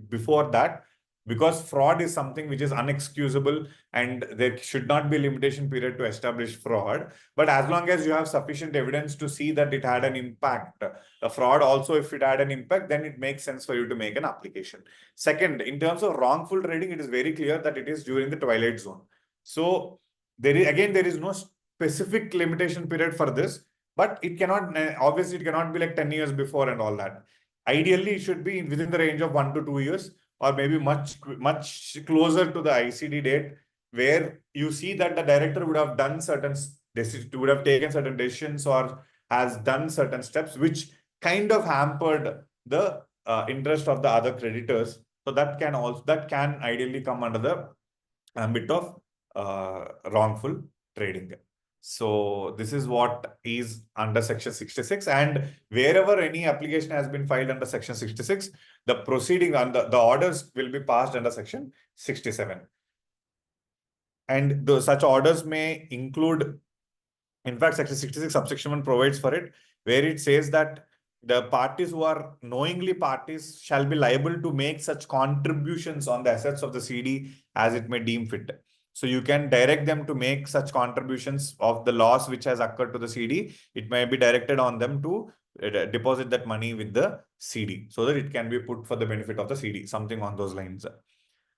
before that, because fraud is something which is unexcusable and there should not be a limitation period to establish fraud. But as long as you have sufficient evidence to see that it had an impact, the fraud also, if it had an impact, then it makes sense for you to make an application. Second, in terms of wrongful trading, it is very clear that it is during the twilight zone. So there is no specific limitation period for this, but it cannot, obviously it cannot be like 10 years before and all that. Ideally, it should be within the range of 1 to 2 years, or maybe much closer to the ICD date, where you see that the director would have done certain would have taken certain decisions or has done certain steps which kind of hampered the interest of the other creditors. So that can ideally come under the ambit of wrongful trading. So this is what is under section 66, and wherever any application has been filed under section 66, the proceeding and the orders will be passed under section 67. And such orders may include, in fact, section 66 subsection 1 provides for it, where it says that the parties who are knowingly parties shall be liable to make such contributions on the assets of the CD as it may deem fit. So you can direct them to make such contributions of the loss which has occurred to the CD. It may be directed on them to deposit that money with the CD so that it can be put for the benefit of the CD, something on those lines.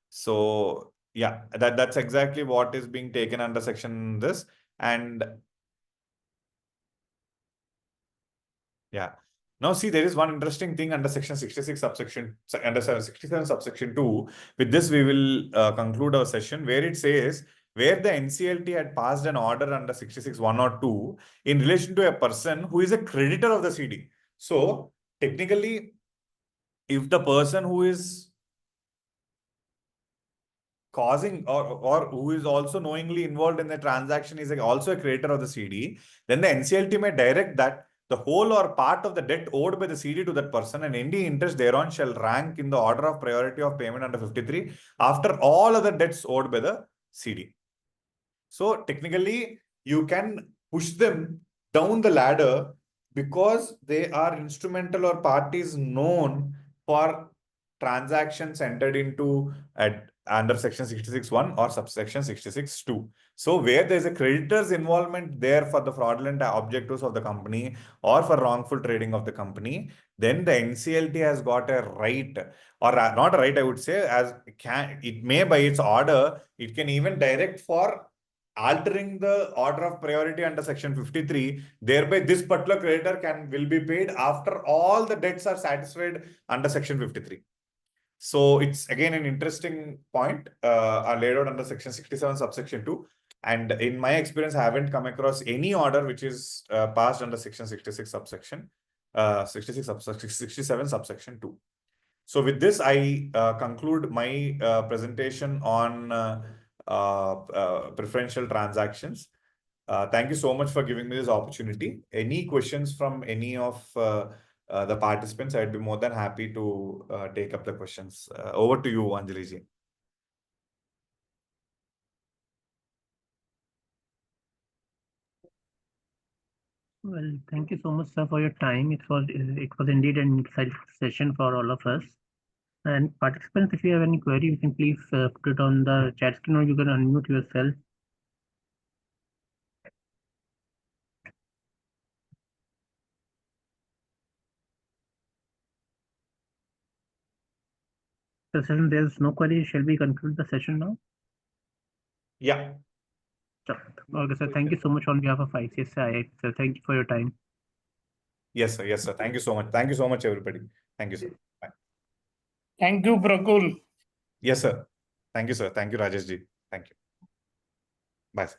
So yeah, that's exactly what is being taken under section this. And yeah. Now see, there is one interesting thing under section 66 subsection, under 67 subsection 2. With this, we will conclude our session, where it says, where the NCLT had passed an order under 66 1 or 2 in relation to a person who is a creditor of the CD. So technically, if the person who is causing or who is also knowingly involved in the transaction is also a creditor of the CD, then the NCLT may direct that the whole or part of the debt owed by the CD to that person and any interest thereon shall rank in the order of priority of payment under 53 after all other debts owed by the CD. So technically, you can push them down the ladder because they are instrumental or parties known for transactions entered into under section 66(1) or subsection 66(2). So where there is a creditor's involvement there for the fraudulent objectives of the company or for wrongful trading of the company, then the NCLT has got a right, or not a right, I would say, as it may by its order, it can even direct for altering the order of priority under section 53, thereby this particular creditor will be paid after all the debts are satisfied under section 53. So it's again an interesting point laid out under section 67 subsection 2. And in my experience, I haven't come across any order which is passed under section 66 subsection 67 subsection 2. So with this, I conclude my presentation on preferential transactions. Thank you so much for giving me this opportunity. Any questions from any of the participants? I'd be more than happy to take up the questions. Over to you, Anjali ji. Well, thank you so much, sir, for your time. It was indeed an insightful session for all of us. And participants, if you have any query, you can please put it on the chat screen, or you can unmute yourself. The session, there's no query. Shall we conclude the session now? Yeah. Sure. Okay, sir. Thank you so much on behalf of ICSI. Sir, thank you for your time. Yes, sir. Yes, sir. Thank you so much. Thank you so much, everybody. Thank you, sir. Bye. Thank you, Prakul. Yes, sir. Thank you, sir. Thank you, Rajesh ji. Thank you. Bye, sir.